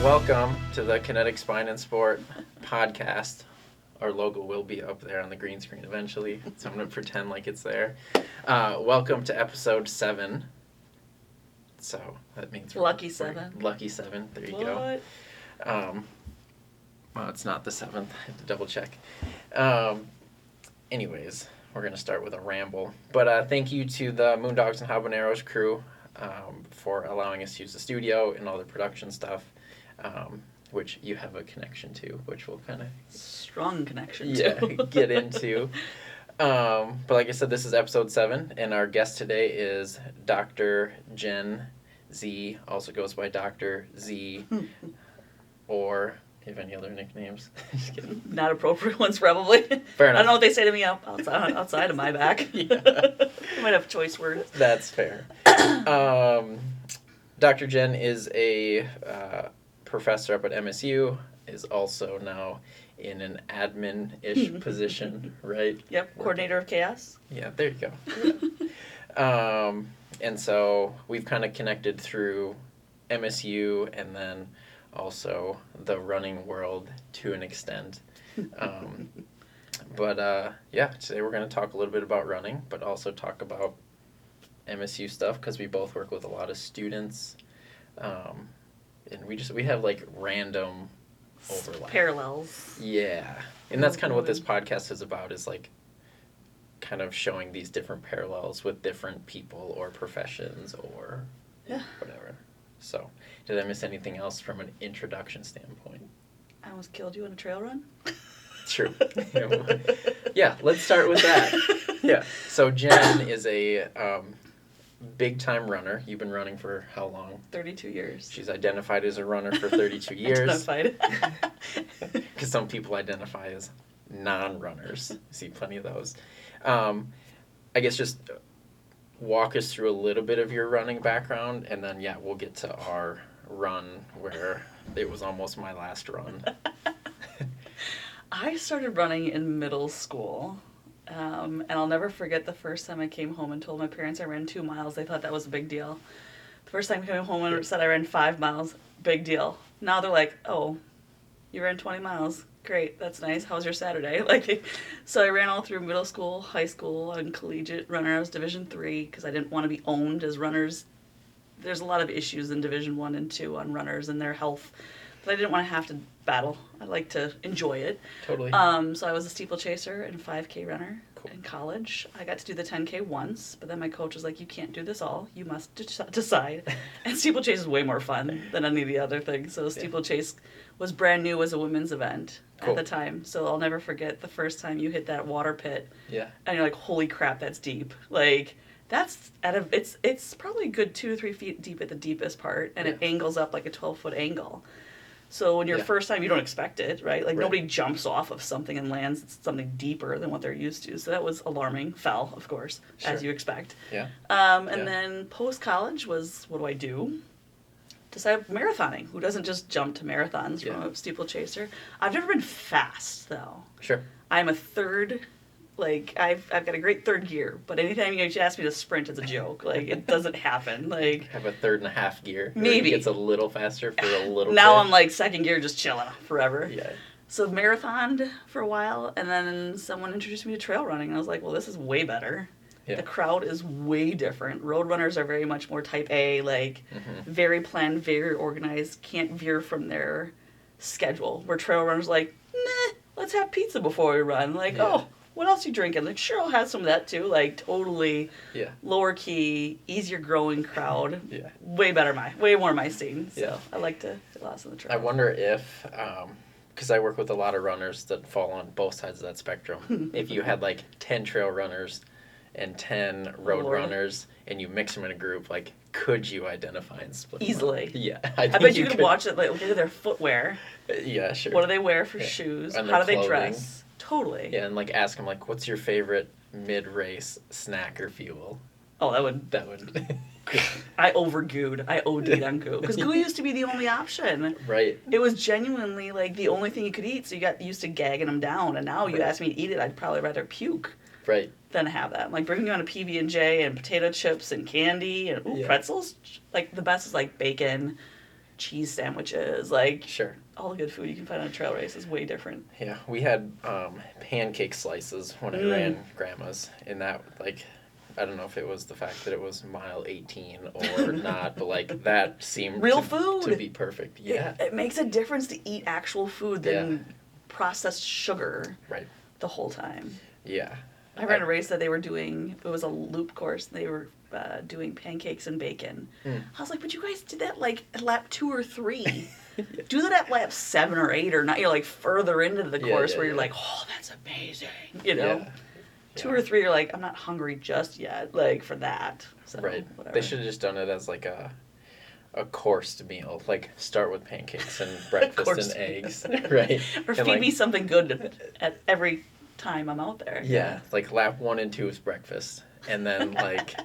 Welcome to the Kinetic Spine and Sport podcast. Our logo will be up there on the green screen eventually, so I'm going to pretend like it's there. Welcome to episode 7. So that means Lucky 7. Lucky 7, there you go. Well, it's not the 7th, I have to double check. Anyways, we're going to start with a ramble. But thank you to the Moondogs and Habaneros crew for allowing us to use the studio and all the production stuff. Which you have a connection to, which we'll kind of... Strong connection to. Get into. But like I said, this is episode 7, and our guest today is Dr. Jenn Z, also goes by Dr. Z, or... Do you have any other nicknames? Just kidding. Not appropriate ones, probably. Fair enough. I don't know what they say to me outside of my back. Yeah. I might have choice words. That's fair. Dr. Jenn is a... professor up at MSU, is also now in an admin-ish position, right? Yep, coordinator of chaos. Yeah, there you go. And so we've kind of connected through MSU and then also the running world to an extent. But today we're going to talk a little bit about running, but also talk about MSU stuff because we both work with a lot of students. And we have like random overlap. Parallels. Yeah. And that's kind of what this podcast is about, is like kind of showing these different parallels with different people or professions or whatever. So, did I miss anything else from an introduction standpoint? I almost killed you in a trail run. True. Yeah, let's start with that. Yeah. So Jenn is a... big-time runner. You've been running for how long? 32 years. She's identified as a runner for 32 years. Identified. Because some people identify as non-runners. I see plenty of those. I guess just walk us through a little bit of your running background, and then, we'll get to our run where it was almost my last run. I started running in middle school. And I'll never forget the first time I came home and told my parents I ran 2 miles. They thought that was a big deal. The first time I came home and said I ran 5 miles, big deal. Now they're like, oh, you ran 20 miles. Great, that's nice. How was your Saturday? So I ran all through middle school, high school, and collegiate runner. I was Division III because I didn't want to be owned as runners. There's a lot of issues in Division I and II on runners and their health that I didn't want to have to battle. I like to enjoy it. Totally. So I was a steeplechaser and a 5K runner in college. I got to do the 10K once, but then my coach was like, you can't do this all. You must decide. And steeplechase is way more fun than any of the other things. So steeplechase was brand new as a women's event at the time. So I'll never forget the first time you hit that water pit. Yeah. And you're like, holy crap, that's deep. That's it's probably a good 2 to 3 feet deep at the deepest part, and it angles up like a 12-foot angle. So when you're first time, you don't expect it, right? Nobody jumps off of something and lands something deeper than what they're used to. So that was alarming. Fell, of course, as you expect. Yeah. And then post-college was, what do I do? Decided marathoning. Who doesn't just jump to marathons from a steeplechaser? I've never been fast, though. Sure. I'm a third... I've got a great third gear, but anytime you ask me to sprint, it's a joke. It doesn't happen. Have a third and a half gear. Maybe. It gets a little faster for a little now bit. I'm second gear, just chilling forever. Yeah. So marathoned for a while, and then someone introduced me to trail running, and I was like, well, this is way better. Yeah. The crowd is way different. Road runners are very much more type A, very planned, very organized, can't veer from their schedule. Where trail runners let's have pizza before we run. Oh, what else you drinking? Sure, I'll have some of that too. Totally lower key, easier growing crowd. Yeah. Way more my scene. So I like to get lost in the trail. I wonder if, because I work with a lot of runners that fall on both sides of that spectrum. If you had 10 trail runners and 10 road Lord. runners, and you mix them in a group, like, could you identify and split them Easily. up? Yeah. I bet you could watch it, like, look at their footwear. Yeah, sure. What do they wear for shoes? And How their do they clothing. dress? Totally. Yeah, and, like, ask them, like, what's your favorite mid-race snack or fuel? Oh, that would... I over-gooed. I OD'd on goo. Because goo used to be the only option. Right. It was genuinely, like, the only thing you could eat, so you got used to gagging them down. And now you ask me to eat it, I'd probably rather puke. Right. Than have that. Like, bringing you on a PB&J and potato chips and candy and pretzels. Like, the best is, like, bacon, cheese sandwiches. Like, sure. All the good food you can find on a trail race is way different. Yeah, we had pancake slices when I ran Grandma's, and that, like... I don't know if it was the fact that it was mile 18 or not, but like that seemed real food to be perfect. Yeah, it makes a difference to eat actual food than processed sugar. Right. The whole time. Yeah. I ran a race that they were doing. It was a loop course. They were doing pancakes and bacon. I was like, but you guys did that like at lap 2 or 3. Do that at lap 7 or 8 or not. You're like further into the course where you're like, oh, that's amazing. You know. Yeah. 2 or 3, you're like, I'm not hungry just yet, like, for that. So, right. Whatever. They should have just done it as, like, a coursed meal. Like, start with pancakes and breakfast and eggs. Right. Or and feed me something good at every time I'm out there. Yeah. Like, lap 1 and 2 is breakfast. And then, like,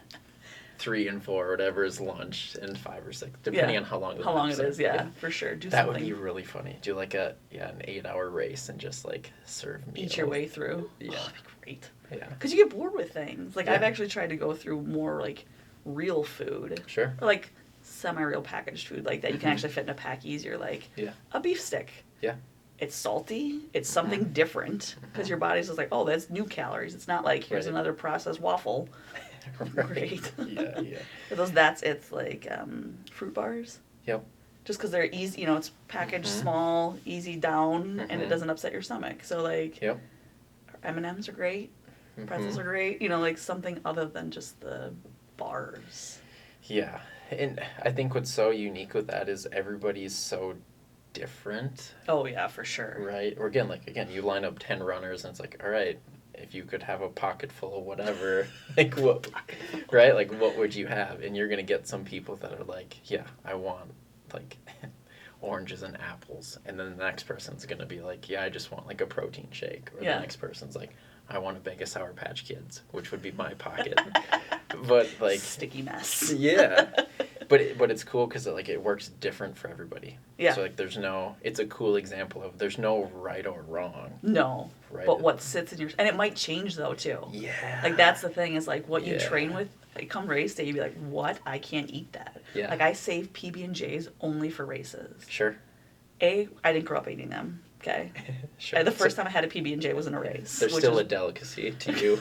3 and 4, whatever, is lunch. And 5 or 6, depending on how long it is, for sure. Do that something. Would be really funny. Do, like, an 8-hour race and just, like, serve meals. Eat your way through. Yeah. Oh, that'd be great. Yeah. Because you get bored with things. Like, I've actually tried to go through more, like, real food. Sure. Or, like, semi-real packaged food like that you can actually fit in a pack easier. Like, a beef stick. Yeah. It's salty. It's something different. Because your body's just like, oh, that's new calories. It's not like, here's another processed waffle. Great. Yeah. For those it's like fruit bars. Yep. Just because they're easy, you know, it's packaged small, easy down, and it doesn't upset your stomach. So, like, M&Ms are great. Pretzels are great. You know, like something other than just the bars. Yeah. And I think what's so unique with that is everybody's so different. Oh, yeah, for sure. Right? Or again, you line up 10 runners and it's like, all right, if you could have a pocket full of whatever, like what, right? Like what would you have? And you're going to get some people that are like, yeah, I want like oranges and apples. And then the next person's going to be like, yeah, I just want like a protein shake. Or the next person's like, I want a bag of Sour Patch Kids, which would be my pocket. But like sticky mess. Yeah. But it's cool because it works different for everybody. Yeah. So like it's a cool example of there's no right or wrong. No. Right. But what sits in your, and it might change though too. Yeah. Like that's the thing is like what you train with. Like come race day, you'd be like, what? I can't eat that. Yeah. Like I save PB&Js only for races. Sure. I didn't grow up eating them. Okay. Sure. The first time I had a PB&J was in a race. They're still a delicacy to you.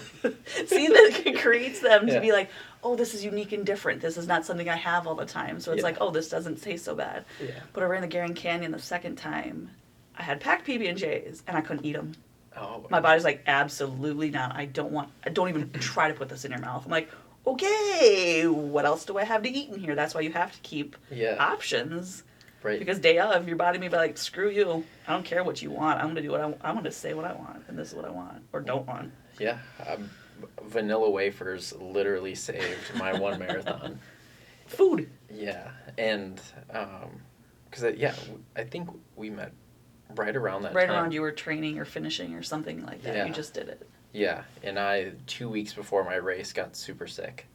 See, that creates them to be like, oh, this is unique and different. This is not something I have all the time. So it's like, oh, this doesn't taste so bad. Yeah. But I ran the Grand Canyon the second time. I had packed PB&Js and I couldn't eat them. Oh. My body's like, absolutely not. I don't even try to put this in your mouth. I'm like, okay, what else do I have to eat in here? That's why you have to keep options. Right. Because day of, your body may be like, screw you. I don't care what you want. I'm going to do what I'm going to say what I want. And this is what I want. Or don't want. Yeah. Vanilla wafers literally saved my one marathon. Food. Yeah. And, because, I think we met right around that time. Right around you were training or finishing or something like that. Yeah. You just did it. Yeah. And I, 2 weeks before my race, got super sick.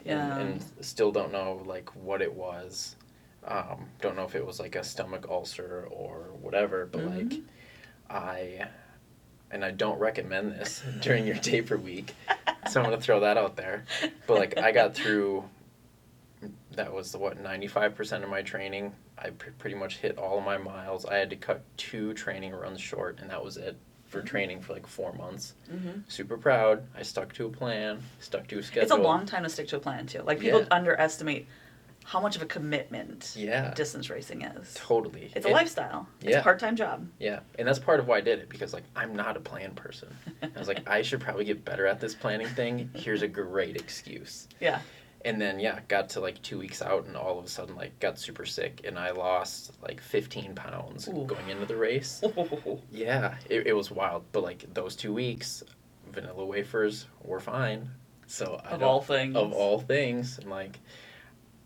Yeah. And still don't know, like, what it was. Don't know if it was like a stomach ulcer or whatever, but like I don't recommend this during your taper week, so I'm gonna throw that out there. But like I got through, that was 95% of my training. I pretty much hit all of my miles. I had to cut 2 training runs short, and that was it for training for like 4 months. Super proud. I stuck to a plan, stuck to a schedule. It's a long time to stick to a plan too. Like people underestimate how much of a commitment distance racing is. Totally. It's a lifestyle. It's a part-time job. Yeah. And that's part of why I did it, because like I'm not a plan person. I was like, I should probably get better at this planning thing. Here's a great excuse. Yeah. And then got to like 2 weeks out and all of a sudden like got super sick and I lost like 15 pounds going into the race. Yeah. It was wild. But like those 2 weeks, vanilla wafers were fine. So Of all things. Of all things, and like,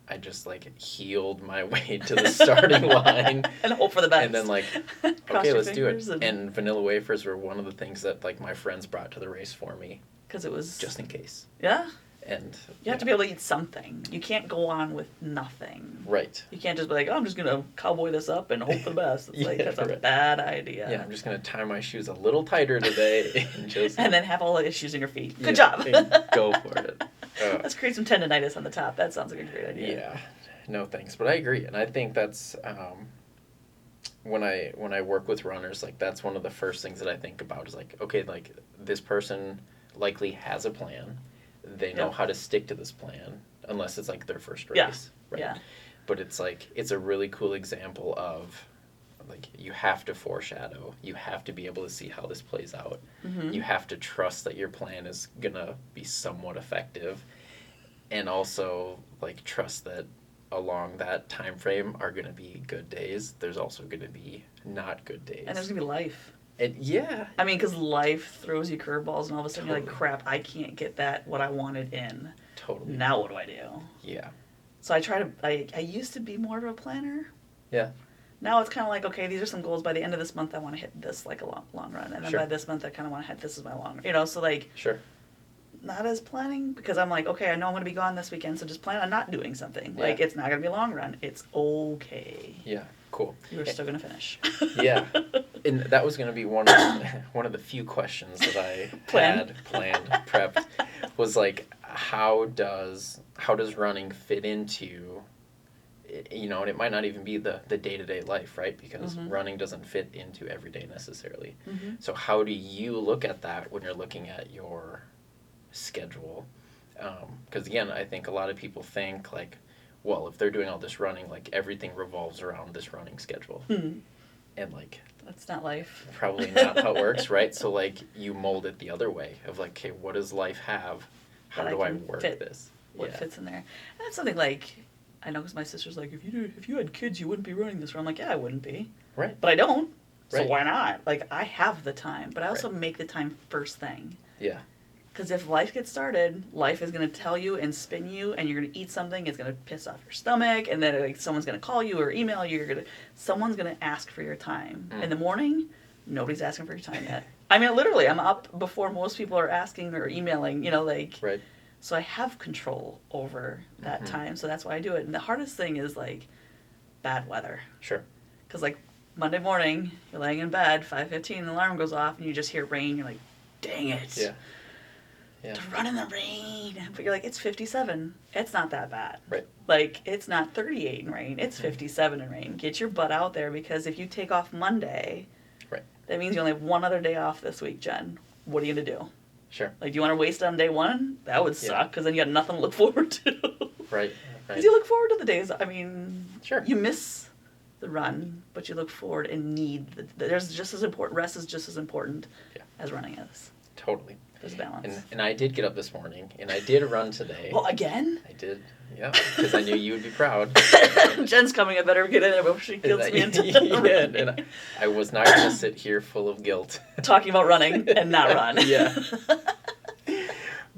I just like healed my way to the starting line and hope for the best. And then like, okay, let's do it. And vanilla wafers were one of the things that like my friends brought to the race for me. Because it was just in case. Yeah. And you have to be able to eat something. You can't go on with nothing. Right. You can't just be like, oh, I'm just going to cowboy this up and hope for the best. It's like, that's a bad idea. Yeah, I'm just going to tie my shoes a little tighter today and just... and then have all the issues in your feet. Good job. Go for it. Let's create some tendonitis on the top. That sounds like a great idea. Yeah. No thanks. But I agree. And I think that's... when I work with runners, like, that's one of the first things that I think about is like, okay, like, this person likely has a plan. They know how to stick to this plan, unless it's like their first race. Yeah. Right? Yeah. But it's like, it's a really cool example of, like, you have to foreshadow. You have to be able to see how this plays out. Mm-hmm. You have to trust that your plan is going to be somewhat effective. And also, like, trust that along that time frame are going to be good days. There's also going to be not good days. And there's going to be life. Yeah. I mean, because life throws you curveballs, and all of a sudden you're like, crap, I can't get what I wanted in. Totally. Now what do I do? Yeah. So I used to be more of a planner. Yeah. Now it's kind of like, okay, these are some goals. By the end of this month, I want to hit this, like a long run. And then by this month, I kind of want to hit this as my long run. So like... Sure. Not as planning, because I'm like, okay, I know I'm going to be gone this weekend, so just plan on not doing something. Yeah. Like, it's not going to be a long run. It's okay. Yeah. Cool. You're still going to finish. Yeah. And that was going to be one of the few questions that I had planned, prepped, was like, how does running fit into, and it might not even be the day-to-day life, right? Because running doesn't fit into every day necessarily. Mm-hmm. So how do you look at that when you're looking at your schedule? Because again, I think a lot of people think like, well, if they're doing all this running, like everything revolves around this running schedule. Mm. And like, that's not life. Probably not how it works, right? So like you mold it the other way of like, okay, what does life have? How do I work this? What fits in there? And that's something like, I know because my sister's like, if you had kids, you wouldn't be running this run. I'm like, yeah, I wouldn't be. Right. But I don't. So why not? Like, I have the time, but I also make the time first thing. Yeah. Because if life gets started, life is going to tell you and spin you, and you're going to eat something. It's going to piss off your stomach, and then like someone's going to call you or email you. Someone's going to ask for your time. In the morning, nobody's asking for your time yet. I mean, literally, I'm up before most people are asking or emailing. Right. So I have control over that time. So that's why I do it. And the hardest thing is like bad weather. Sure. Because like Monday morning, you're laying in bed, 5:15, the alarm goes off, and you just hear rain. You're like, dang it. Yeah. To run in the rain. But you're like, it's 57. It's not that bad. Right. Like, it's not 38 in rain. It's 57 in rain. Get your butt out there, because if you take off Monday, that means you only have one other day off this week, Jen. What are you going to do? Sure. Like, do you want to waste it on day one? That would suck, because then you got nothing to look forward to. Right. Because you look forward to the days. I mean, you miss the run, but you look forward and need. There's just as important. Rest is just as important as running is. Totally. There's balance. And I did get up this morning, and I did run today. Well, again? I did, yeah, because I knew you would be proud. Jen's coming, I better get in there before she guilts me into it. And I was not going to sit here full of guilt. Talking about running and not run. Yeah.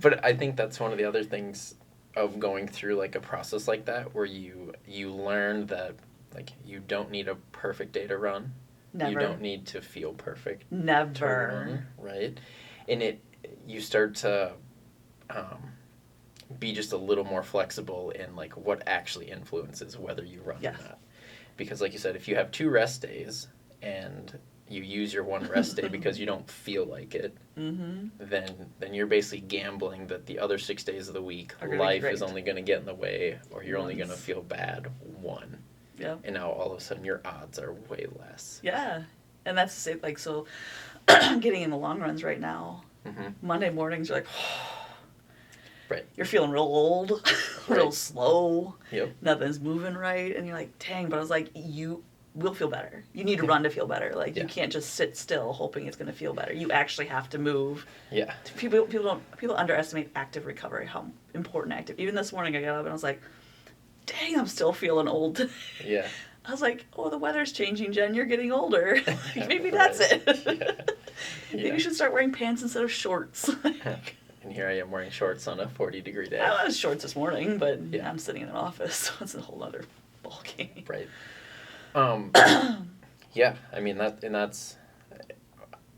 But I think that's one of the other things of going through like a process like that, where you learn that like you don't need a perfect day to run. Never. You don't need to feel perfect. Never. To run, right? And you start to be just a little more flexible in like what actually influences whether you run or not. Because like you said, if you have 2 rest days and you use your one rest day because you don't feel like it, then you're basically gambling that the other 6 days of the week life is only going to get in the way, or you're only going to feel bad one. Yeah. And now all of a sudden your odds are way less. Yeah. And that's to say, like, so I'm getting in the long runs right now. Monday mornings, you're like, right. You're feeling real old, real slow. Yep. Nothing's moving right. And you're like, dang. But I was like, you will feel better. You need to run to feel better. Like, you can't just sit still hoping it's going to feel better. You actually have to move. Yeah. People underestimate active recovery, how important active. Even this morning I got up and I was like, dang, I'm still feeling old today. Yeah. I was like, oh, the weather's changing, Jen. You're getting older. Maybe that's it. Maybe you should start wearing pants instead of shorts. And here I am wearing shorts on a 40-degree day. I was shorts this morning, but Yeah. I'm sitting in an office, so it's a whole other ball game. Right. Yeah, I mean, that's,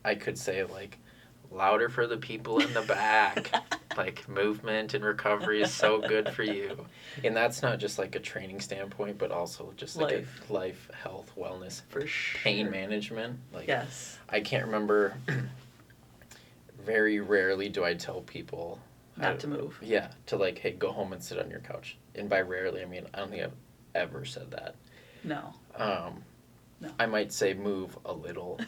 I could say, like, louder for the people in the back. Like, movement and recovery is so good for you. And that's not just, like, a training standpoint, but also just, like, a life, health, wellness, For sure. pain management. Like, Yes. I can't remember, very rarely do I tell people... Not to move. Yeah, to, like, hey, go home and sit on your couch. And by rarely, I mean, I don't think I've ever said that. No. No. I might say move a little.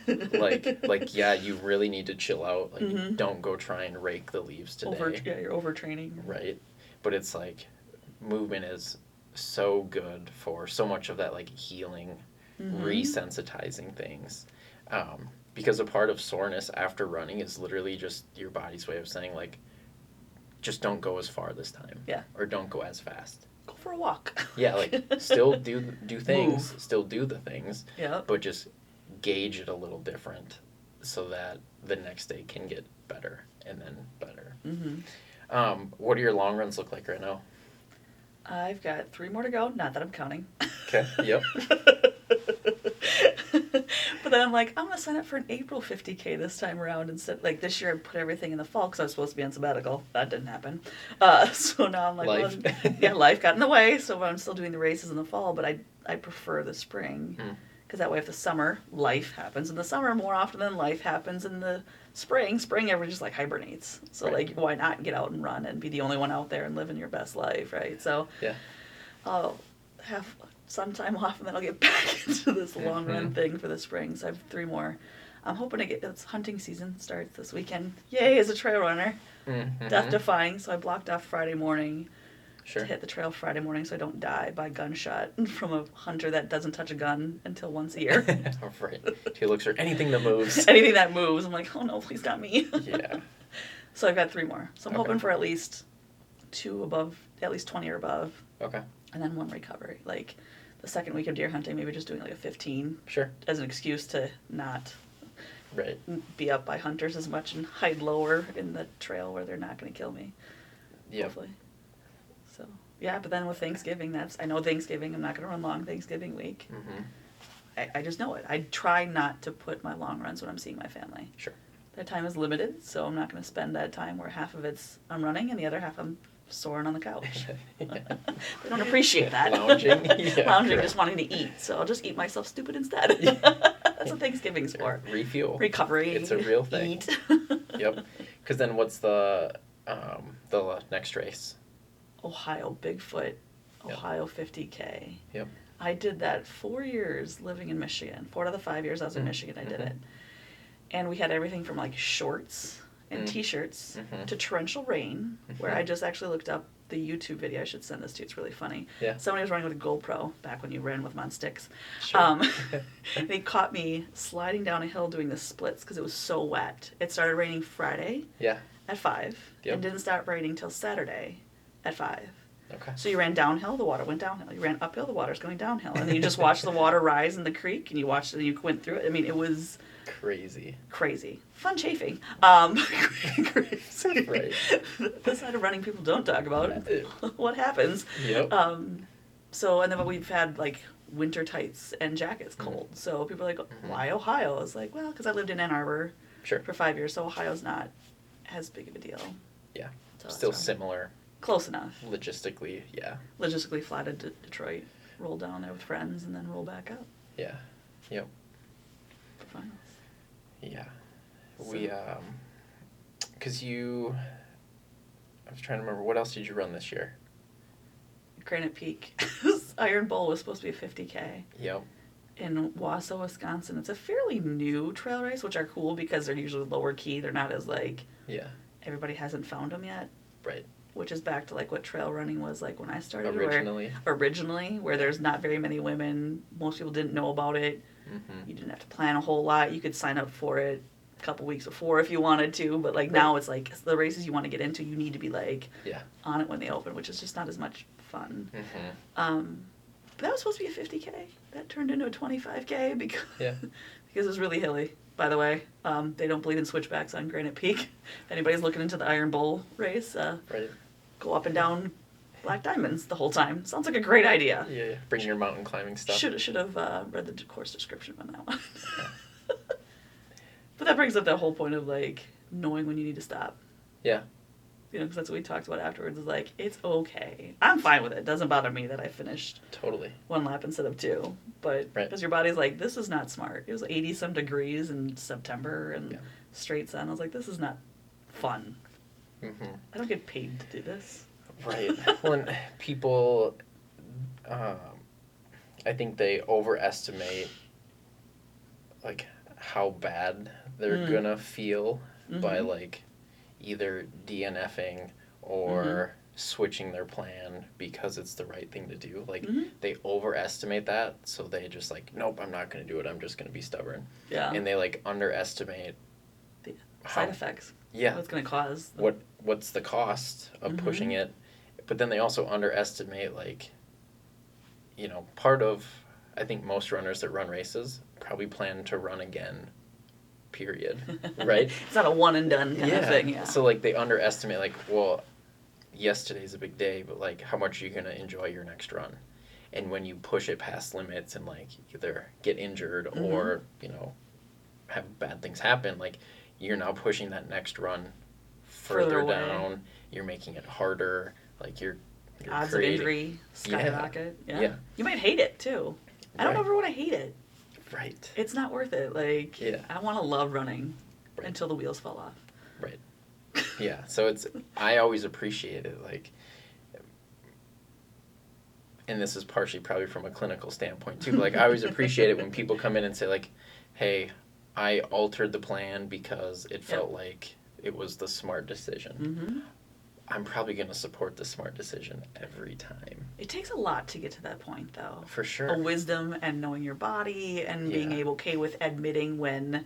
like yeah, you really need to chill out. Like, don't go try and rake the leaves today. You're overtraining. Right. But it's like, movement is so good for so much of that, like, healing, resensitizing things. Because a part of soreness after running is literally just your body's way of saying, like, just don't go as far this time. Yeah. Or don't go as fast. Go for a walk. Yeah, like, still do things, Move. still do the things, Yeah. but just gauge it a little different so that the next day can get better and then better. What do your long runs look like right now? I've got 3 more to go. Not that I'm counting. Okay, yep. But then I'm like, I'm going to sign up for an April 50K this time around instead. Like, this year I put everything in the fall because I was supposed to be on sabbatical. That didn't happen. So now I'm like, Life. well, yeah, life got in the way. So I'm still doing the races in the fall, but I prefer the spring. Because that way, if the summer, life happens in the summer more often than life happens in the spring. Spring, everyone just, like, hibernates. So, Right. like, why not get out and run and be the only one out there and living your best life, right? So Yeah. I'll have some time off and then I'll get back into this long run thing for the spring. So I have 3 more. I'm hoping to get, it's hunting season starts this weekend. Yay, as a trail runner. Death defying. So I blocked off Friday morning Sure. to hit the trail Friday morning so I don't die by gunshot from a hunter that doesn't touch a gun until once a year. Right. He looks for anything that moves. Anything that moves. I'm like, oh no, please not me. Yeah. So I've got 3 more. So I'm Okay. hoping for at least 2 above, at least 20 or above. Okay. And then 1 recovery. Like the second week of deer hunting, maybe just doing like a 15 Sure. as an excuse to not Right. be up by hunters as much and hide lower in the trail where they're not going to kill me. Yep. Hopefully. So, yeah, but then with Thanksgiving, I know Thanksgiving, I'm not going to run long Thanksgiving week. I just know it. I try not to put my long runs when I'm seeing my family. Sure. That time is limited, so I'm not going to spend that time where half of it's I'm running and the other half I'm soaring on the couch. They don't appreciate that. Lounging. Yeah, Lounging, correct. just wanting to eat. So I'll just eat myself stupid instead. That's what Thanksgiving's for. Refuel. Recovery. It's a real thing. Eat. Yep. Because then what's the next race? Ohio Bigfoot. Yep. Ohio 50K. Yep. I did that 4 years living in Michigan. 4 out of the 5 years I was in Michigan, I did it. And we had everything from like shorts and t-shirts to torrential rain, where I just actually looked up the YouTube video. I should send this to you. It's really funny. Yeah. Somebody was running with a GoPro back when you ran with them on sticks. Sure. They caught me sliding down a hill doing the splits because it was so wet. It started raining Friday Yeah. at 5 Yep. and didn't start raining till Saturday at 5. Okay. So you ran downhill, the water went downhill. You ran uphill, the water's going downhill. And then you just watched the water rise in the creek and you watched it and you went through it. I mean, it was Crazy. crazy. Fun chafing. Crazy. Right. The side of running people don't talk about. What happens. Yep. So, and then we've had like winter tights and jackets cold. So people are like, why Ohio? I was like, well, because I lived in Ann Arbor Sure. for 5 years, so Ohio's not as big of a deal. Yeah. So that's Still why. similar. Close enough. Logistically, yeah. Logistically fly to Detroit, roll down there with friends, and then roll back up Yeah. Yep. for finals. Yeah. So- We, because you, I was trying to remember, what else did you run this year? Granite Peak. Iron Bowl was supposed to be a 50K Yep. in Wausau, Wisconsin. It's a fairly new trail race, which are cool because they're usually lower key. They're not as like, Yeah. everybody hasn't found them yet, Right. which is back to like what trail running was like when I started. Originally. Where there's not very many women. Most people didn't know about it. You didn't have to plan a whole lot. You could sign up for it a couple weeks before if you wanted to, but like now it's like the races you want to get into, you need to be like Yeah. on it when they open, which is just not as much fun. But that was supposed to be a 50K. That turned into a 25K because Yeah. because it's really hilly, by the way. They don't believe in switchbacks on Granite Peak. If anybody's looking into the Iron Bowl race, Right. go up and down Black Diamonds the whole time. Sounds like a great idea. Yeah. Bring your mountain climbing stuff. Should have read the course description on that one. But that brings up that whole point of like knowing when you need to stop. Yeah. You know, because that's what we talked about afterwards. Is like, it's okay. I'm fine with it. It doesn't bother me that I finished Totally. 1 lap instead of 2. But because your body's like, this is not smart. It was 80 some degrees in September and straight sun. I was like, this is not fun. Mm-hmm. I don't get paid to do this. Right. When people, I think they overestimate like how bad they're gonna feel by like either DNFing or switching their plan because it's the right thing to do. Like they overestimate that, so they just like, nope, I'm not gonna do it. I'm just gonna be stubborn. Yeah. And they like underestimate the side effects. Yeah. What's gonna cause what's the cost of pushing it, but then they also underestimate like, you know, part of, I think most runners that run races probably plan to run again, period, right? It's not a one and done kind of thing, yeah. So like they underestimate like, well, yes, today's a big day, but like how much are you gonna enjoy your next run? And when you push it past limits and like either get injured or, you know, have bad things happen, like you're now pushing that next run further down. You're making it harder. Like you're odds creating, of injury skyrocket. Yeah. You might hate it too. I don't ever want to hate it. Right. It's not worth it. Like I want to love running until the wheels fall off. Right. Yeah. So it's, I always appreciate it. Like, and this is partially probably from a clinical standpoint too, but like I always appreciate it when people come in and say like, hey, I altered the plan because it felt like it was the smart decision. I'm probably going to support the smart decision every time. It takes a lot to get to that point, though. For sure. A wisdom and knowing your body and being okay with admitting when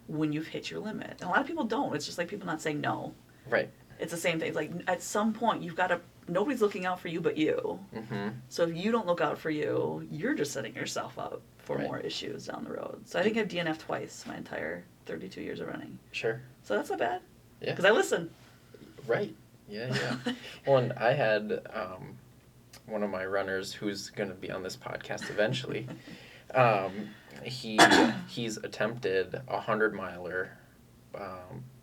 you've hit your limit. And a lot of people don't. It's just like people not saying no. Right. It's the same thing. It's like at some point you've got to, nobody's looking out for you but you. So if you don't look out for you, you're just setting yourself up for more issues down the road. So I think I've DNF'd twice my entire 32 years of running. Sure. So that's not bad. Yeah. Because I listen. Right. Yeah. Well, and I had one of my runners who's going to be on this podcast eventually. He's attempted a 100-miler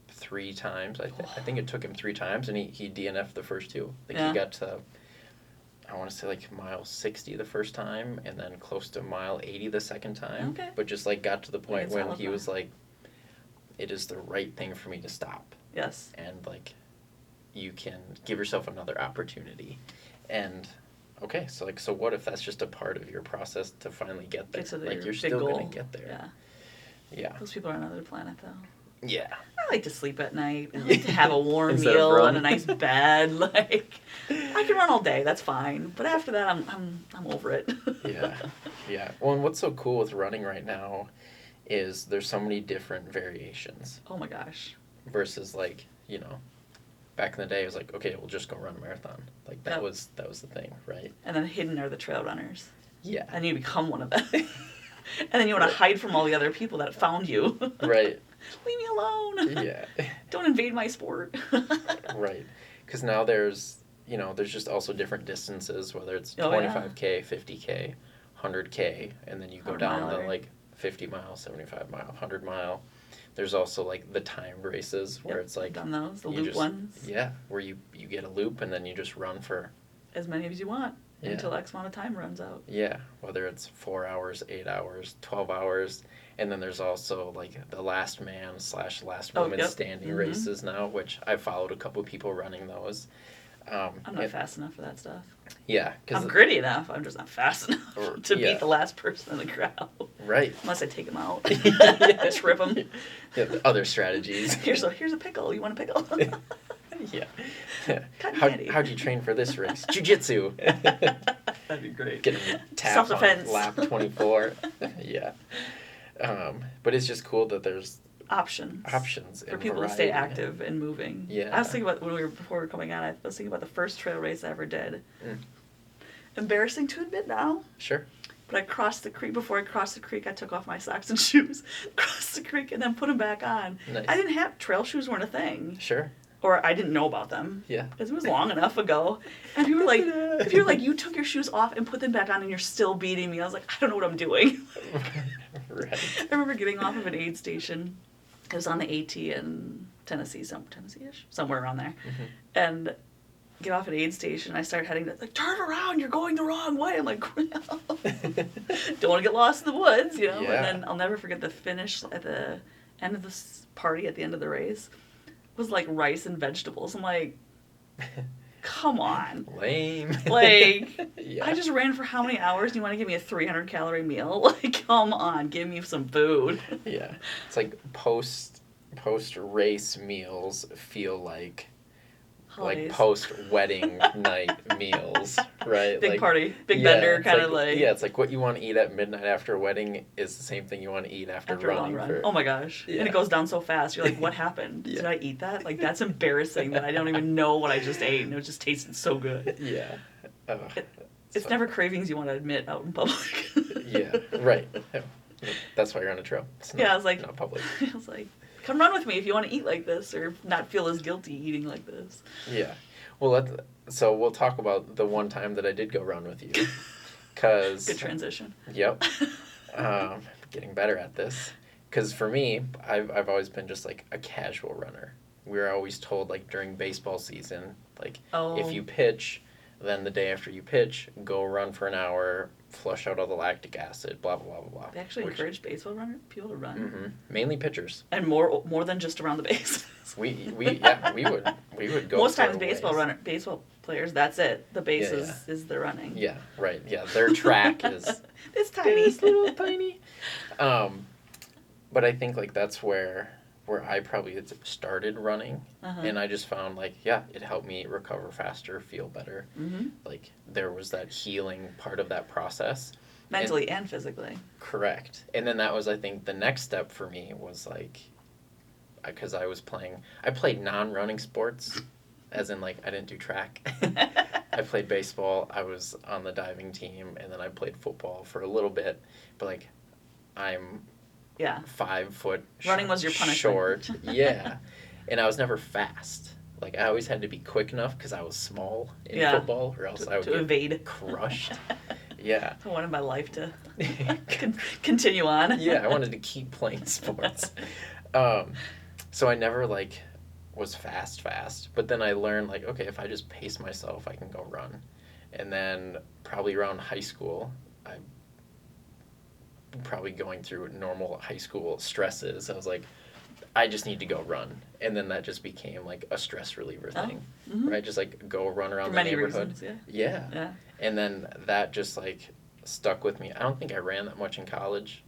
3 times. I think it took him 3 times, and he DNF'd the first 2. I think he got to, I want to say like mile 60 the first time, and then close to mile 80 the second time. Okay. But just like got to the point when he was like, it is the right thing for me to stop. Yes. And like, you can give yourself another opportunity. And okay, so like, so what if that's just a part of your process to finally get there? Like you're still going to get there. Yeah. Those people are on another planet though. Yeah. I like to sleep at night. I like to have a warm meal and a nice bed. Like I can run all day, that's fine. But after that I'm over it. Yeah. Well, and what's so cool with running right now is there's so many different variations. Oh my gosh. Versus like, you know, back in the day, it was like, okay, we'll just go run a marathon. Like that was the thing, right? And then hidden are the trail runners. Yeah. And you become one of them. And then you want to hide from all the other people that found you. Right. Leave me alone. Yeah. Don't invade my sport. Right. Because now there's just also different distances, whether it's 25K, 50K, 100K, and then you go down to like 50 mile, 75 mile, 100 mile. There's also like the timed races where it's like, I've done those, the loop ones. Yeah, where you get a loop and then you just run for as many as you want until X amount of time runs out. Yeah, whether it's 4 hours, 8 hours, 12 hours. And then there's also like the last man / last woman standing races now, which I've followed a couple of people running those. I'm not fast enough for that stuff. Yeah. I'm gritty enough. I'm just not fast enough to beat the last person in the crowd. Right. Unless I take them out. Trip them. Yeah, the other strategies. Here's a pickle. You want a pickle? Yeah. How'd you train for this race? Jiu-jitsu. That'd be great. Get him tapped on lap 24. Yeah. But it's just cool that there's options for people to stay active and moving. Yeah. I was thinking about before we were coming on. I was thinking about the first trail race I ever did. Embarrassing to admit now. Sure. But I crossed the creek. Before I crossed the creek, I took off my socks and shoes, crossed the creek, and then put them back on. Nice. I didn't have trail shoes weren't a thing. Sure. Or I didn't know about them. Yeah. Because it was long enough ago. And people were like, you took your shoes off and put them back on and you're still beating me. I was like, I don't know what I'm doing. Right. I remember getting off of an aid station. It was on the AT in Tennessee, Tennessee-ish, somewhere around there. Mm-hmm. And get off an aid station. I started heading to, like, turn around, you're going the wrong way. I'm like, don't want to get lost in the woods, you know? Yeah. And then I'll never forget the finish at the end of this party, at the end of the race, was like rice and vegetables. I'm like, come on. Lame. Like, Yeah. I just ran for how many hours? Do you want to give me a 300-calorie meal? Like, come on, give me some food. Yeah. It's like post race meals feel like Holidays. post wedding night meals, right? Big like, party, big yeah, bender, it's kind of like. Yeah, it's like what you want to eat at midnight after a wedding is the same thing you want to eat after A long running. run. For, Oh my gosh. Yeah. And it goes down so fast. You're like, what happened? Yeah. Did I eat that? Like, that's embarrassing that I don't even know what I just ate and it just tasted so good. Yeah. It's So- never cravings you want to admit out in public. Yeah, right. Yeah. That's why you're on a trail. It's not, Yeah, I was like, not public. I was like, come run with me if you want to eat like this or not feel as guilty eating like this. Yeah. Well, so we'll talk about the one time that I did go run with you. Cause, Good transition. Yep. Getting better at this. Because for me, I've always been just like a casual runner. We were always told like during baseball season, like if you pitch, then the day after you pitch, go run for an hour, flush out all the lactic acid, blah, blah, blah, blah. They actually encourage baseball people to run. Mm-hmm. Mainly pitchers. And more than just around the base. We would go. Most times for baseball players, that's it. The base Yeah, is the running. Yeah, right. Yeah, their track is It's tiny. It's little tiny. But I think like that's where I probably had started running, and I just found like it helped me recover faster, feel better. Mm-hmm. Like there was that healing part of that process. Mentally and physically. Correct. And then that was, I think, the next step for me was like, because I played non-running sports, as in like I didn't do track. I played baseball, I was on the diving team, and then I played football for a little bit, but like I'm 5 foot running was your punishment. Short. Yeah. And I was never fast. Like I always had to be quick enough because I was small in football, or else I would get evade. crushed. Yeah. I wanted my life to continue on. Yeah, I wanted to keep playing sports. So I never like was fast, but then I learned like, okay, if I just pace myself, I can go run. And then probably around high school, I probably going through normal high school stresses. I was like, I just need to go run. And then that just became like a stress reliever thing, right? Just like go run around the neighborhood. Reasons, yeah. And then that just like stuck with me. I don't think I ran that much in college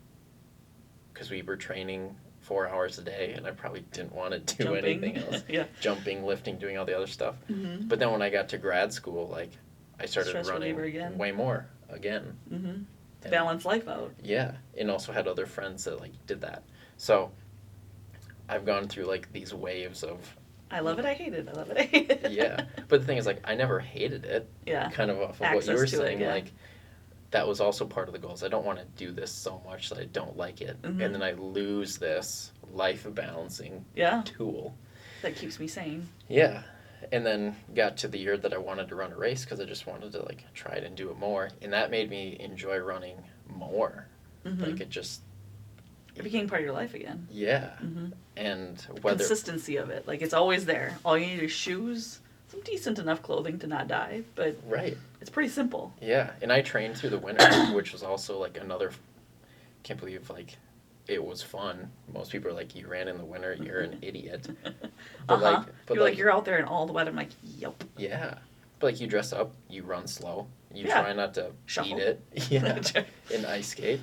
because we were training 4 hours a day and I probably didn't want to do anything else. Jumping, lifting, doing all the other stuff. Mm-hmm. But then when I got to grad school, like I started Stress running again. way more again. Mm-hmm. To balance life out. Yeah, and also had other friends that like did that. So I've gone through like these waves of I love it, I hate it. I love it, I hate it. Yeah. But the thing is like I never hated it. Yeah. Kind of off of what you were saying. Like that was also part of the goals. I don't want to do this so much that I don't like it. Mm-hmm. And then I lose this life balancing tool. That keeps me sane. Yeah. And then got to the year that I wanted to run a race because I just wanted to like try it and do it more. And that made me enjoy running more. Mm-hmm. Like it just... It became part of your life again. Yeah. Mm-hmm. And whether... Consistency of it. Like it's always there. All you need is shoes, some decent enough clothing to not die, but it's pretty simple. Yeah. And I trained through the winter, which was also like another... Can't believe like... It was fun. Most people are like, you ran in the winter, you're an idiot. But you're out there in all the weather. I'm like, yep. Yeah. But like you dress up, you run slow, you try not to beat it. Yeah. In ice skate.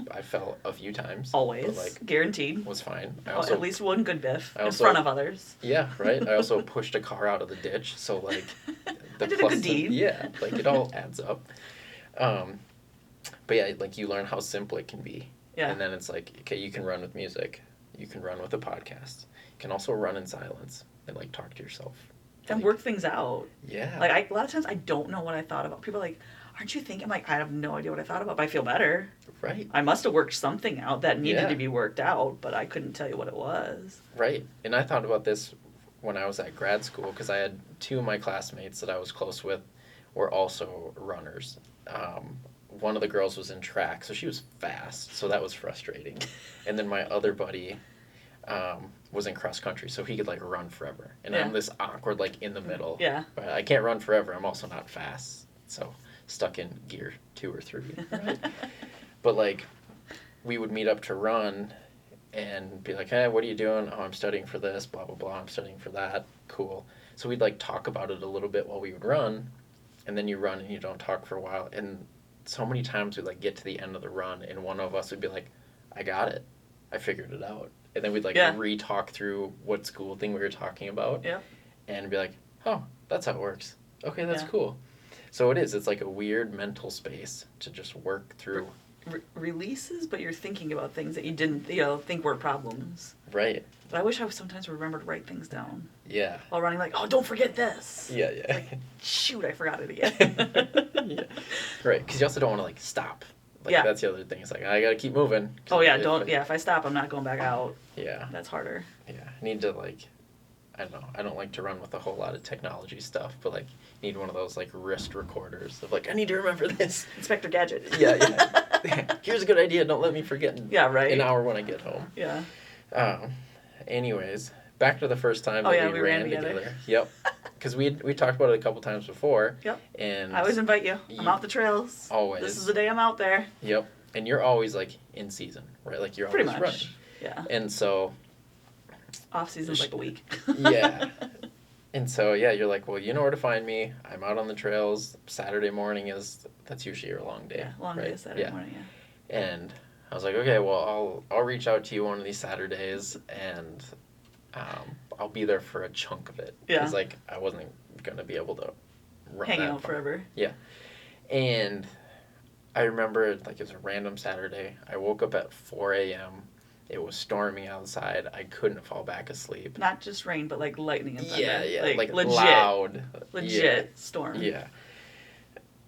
I fell a few times. Always. But like, guaranteed. Was fine. At least one good biff in front of others. Yeah, right. I also pushed a car out of the ditch, so like I did a good deed. Yeah, like it all adds up. But yeah, like you learn how simple it can be. Yeah. And then it's like, okay, you can run with music. You can run with a podcast. You can also run in silence and like talk to yourself. And work things out. Yeah. Like a lot of times I don't know what I thought about. People are like, aren't you thinking? I'm like, I have no idea what I thought about, but I feel better. Right. I must have worked something out that needed Yeah. to be worked out, but I couldn't tell you what it was. Right. And I thought about this when I was at grad school, because I had two of my classmates that I was close with were also runners. One of the girls was in track, so she was fast, so that was frustrating. And then my other buddy was in cross country, so he could like run forever. And Yeah. I'm this awkward like in the middle. Yeah. But I can't run forever. I'm also not fast, so stuck in gear 2 or 3. Right? But like we would meet up to run and be like, hey, what are you doing? Oh, I'm studying for this, blah, blah, blah. I'm studying for that. Cool. So we'd like talk about it a little bit while we would run, and then you run and you don't talk for a while. And so many times we'd like get to the end of the run and one of us would be like, I got it. I figured it out. And then we'd like re-talk through what school thing we were talking about. Yeah. And be like, oh, that's how it works. Okay, that's Yeah. cool. So it is. It's like a weird mental space to just work through. Releases, but you're thinking about things that you didn't, think were problems. Right. But I wish I sometimes remembered to write things down. Yeah. While running, like, oh, don't forget this. Yeah, yeah. Like, shoot, I forgot it again. Yeah. Right, because you also don't want to, like, stop. Like, Yeah. that's the other thing. It's like, I got to keep moving. Oh, yeah, if I stop, I'm not going back out. Yeah. That's harder. Yeah. I need to, like, I don't know. I don't like to run with a whole lot of technology stuff, but, like, you need one of those, like, wrist recorders of, like, I need to remember this. Inspector Gadget. Yeah, yeah. Here's a good idea. Don't let me forget an hour when I get home. Yeah. Anyways, back to the first time we ran together. Yep. Because we talked about it a couple times before. Yep. And I always invite you. I'm out the trails. Always. This is the day I'm out there. Yep. And you're always, like, in season, right? Like, you're Pretty always much. running. Yeah. And so... Off season's like a week. Yeah. And so, yeah, you're like, well, you know where to find me. I'm out on the trails. Saturday morning that's usually your long day. Yeah, long right? day Saturday morning, yeah. And I was like, okay, well, I'll reach out to you one of these Saturdays, and I'll be there for a chunk of it. Yeah. Because, like, I wasn't going to be able to run hang that out far. forever. Yeah. And I remember, like, it was a random Saturday. I woke up at 4 a.m. It was storming outside. I couldn't fall back asleep. Not just rain, but like lightning and thunder. Yeah, yeah. Like legit. Loud. Legit storm. Yeah.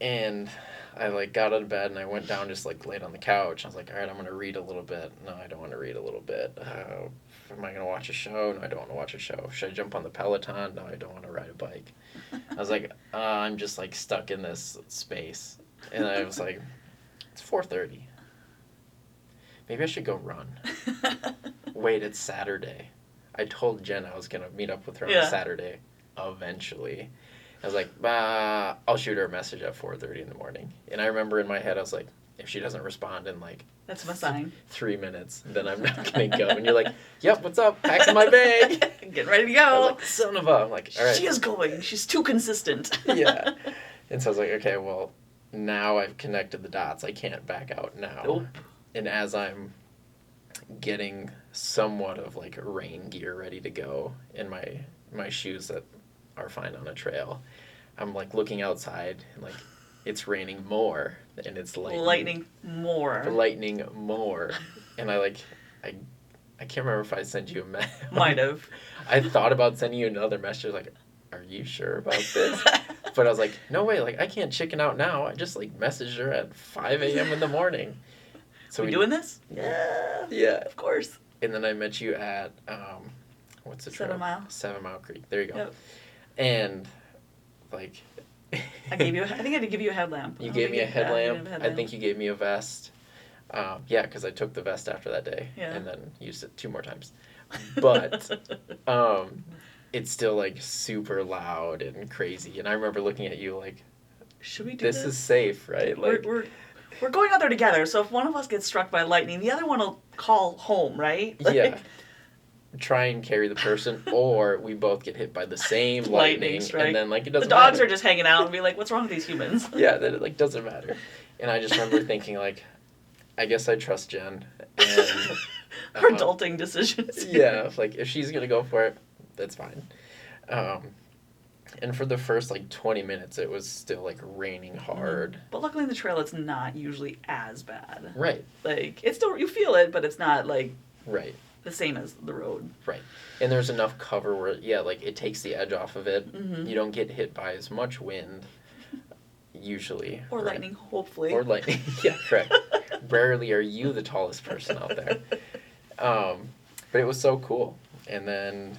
And I, like, got out of bed and I went down, just, like, laid on the couch. I was like, all right, I'm going to read a little bit. No, I don't want to read a little bit. Am I going to watch a show? No, I don't want to watch a show. Should I jump on the Peloton? No, I don't want to ride a bike. I was like, I'm just, like, stuck in this space. And I was like, it's 4:30. Maybe I should go run. Wait, it's Saturday. I told Jenn I was going to meet up with her on Saturday eventually. I was like, I'll shoot her a message at 4:30 in the morning. And I remember in my head, I was like, if she doesn't respond in, like... That's my sign. 3 minutes, then I'm not going to go. And you're like, yep, what's up? Packing my bag. Getting ready to go. I was like, son of a... I'm like, all right. She is going. She's too consistent. Yeah. And so I was like, okay, well, now I've connected the dots. I can't back out now. Nope. And as I'm getting somewhat of, like, rain gear ready to go in my shoes that are fine on a trail, I'm, like, looking outside and, like, it's raining more and it's lightning more. And I can't remember if I sent you a message. Might have. I thought about sending you another message, like, are you sure about this? But I was like, no way, like, I can't chicken out now. I just, like, messaged her at 5 a.m. in the morning. So we doing this? Yeah. Yeah. Of course. And then I met you at, what's the trail? 7 Mile. 7 Mile Creek. There you go. Yep. And, like... I think I had to give you a headlamp. You gave me a headlamp. I think you gave me a vest. Yeah, because I took the vest after that day. Yeah. And then used it 2 more times. But, it's still, like, super loud and crazy. And I remember looking at you like... Should we do this? This is safe, right? Like, we're going out there together, so if one of us gets struck by lightning, the other one will call home, right? Like, yeah. Try and carry the person, or we both get hit by the same lightning strike. And then, like, it doesn't matter. The dogs matter. are just hanging out and be like, what's wrong with these humans? Yeah, that it, like, doesn't matter. And I just remember thinking, like, I guess I trust Jenn. And her adulting decisions. Yeah, like, if she's going to go for it, that's fine. And for the first, like, 20 minutes, it was still, like, raining hard. But luckily in the trail, it's not usually as bad. Right. Like, it's still, you feel it, but it's not, like... Right. The same as the road. Right. And there's enough cover where, yeah, like, it takes the edge off of it. Mm-hmm. You don't get hit by as much wind. usually. Or right? lightning, hopefully. Or lightning. Yeah, correct. Rarely are you the tallest person out there. But it was so cool. And then,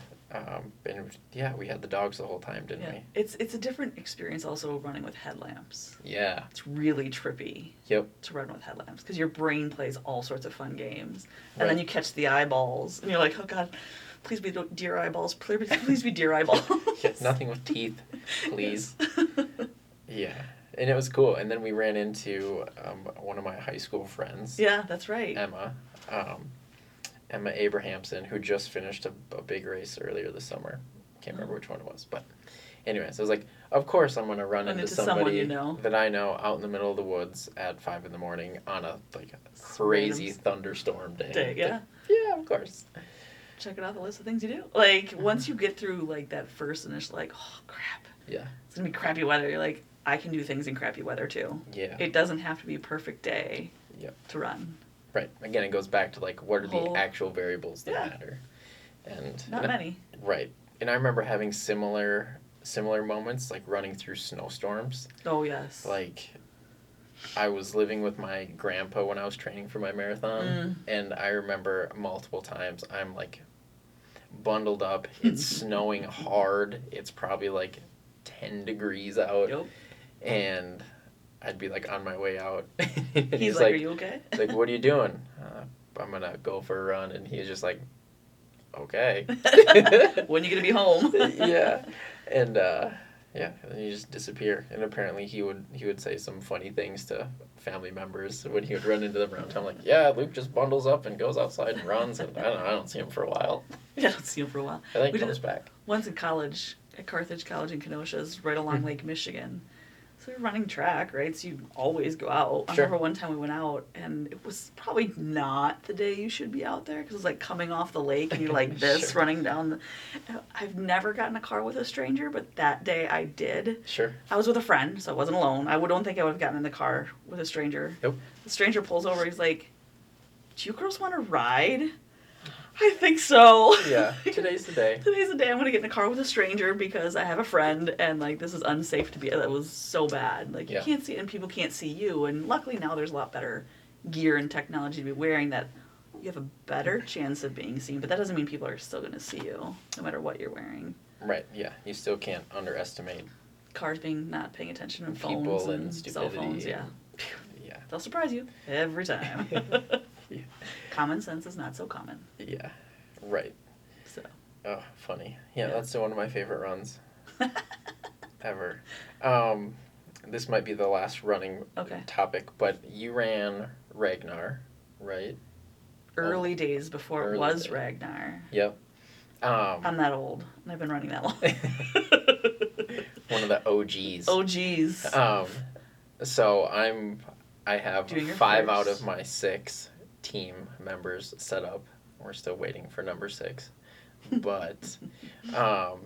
we had the dogs the whole time, didn't we? It's a different experience also running with headlamps. Yeah. It's really trippy. Yep. To run with headlamps because your brain plays all sorts of fun games, and Right. then you catch the eyeballs, and you're like, oh god, please be deer eyeballs, please be deer eyeballs. Yeah, nothing with teeth, please. Yeah. And it was cool. And then we ran into one of my high school friends. Yeah, that's right. Emma Abrahamson, who just finished a big race earlier this summer. Can't remember which one it was, but anyways, I was like, of course I'm going to run into somebody you know. that I know out in the middle of the woods at 5 a.m. on a crazy thunderstorm day. Yeah. Like, yeah, of course. Check it off the list of things you do. Like, once you get through, like, that first initial, like, oh, crap. Yeah. It's going to be crappy weather. You're like, I can do things in crappy weather, too. Yeah. It doesn't have to be a perfect day to run. Right. Again, it goes back to, like, what are the actual variables that matter? And Not many. Right. And I remember having similar moments, like running through snowstorms. Oh, yes. Like, I was living with my grandpa when I was training for my marathon, and I remember multiple times I'm, like, bundled up. It's snowing hard. It's probably, like, 10 degrees out. Yep. And I'd be, like, on my way out. He's like, are you okay? Like, what are you doing? I'm going to go for a run. And he's just like, okay. When are you going to be home? Yeah. And, and you just disappear. And apparently he would say some funny things to family members when he would run into them around town. Like, yeah, Luke just bundles up and goes outside and runs. And I don't see him for a while. Yeah, I don't see him for a while. I think he comes back. Once in college, at Carthage College in Kenosha, right along Lake Michigan. So we're running track, right? So you always go out. I remember one time we went out, and it was probably not the day you should be out there, because it was like coming off the lake, and you're like this, running down. I've never gotten in a car with a stranger, but that day I did. Sure. I was with a friend, so I wasn't alone. I don't think I would have gotten in the car with a stranger. Nope. The stranger pulls over. He's like, do you girls want to ride? I think so. Yeah, today's the day. Today's the day I'm going to get in a car with a stranger because I have a friend and, like, this is unsafe to be. That was so bad. Like, you can't see it and people can't see you. And luckily now there's a lot better gear and technology to be wearing that you have a better chance of being seen. But that doesn't mean people are still going to see you no matter what you're wearing. Right, yeah. You still can't underestimate cars not paying attention and phones people and cell phones. Yeah. Yeah. They'll surprise you every time. Yeah. Common sense is not so common. Yeah, right. So. Oh, funny. Yeah, that's still one of my favorite runs ever. This might be the last running topic, but you ran Ragnar, right? Early days before it was Ragnar. Yep. I'm that old, and I've been running that long. One of the OGs. OGs. So I have 5 out of my 6 team members set up. We're still waiting for number 6. But, I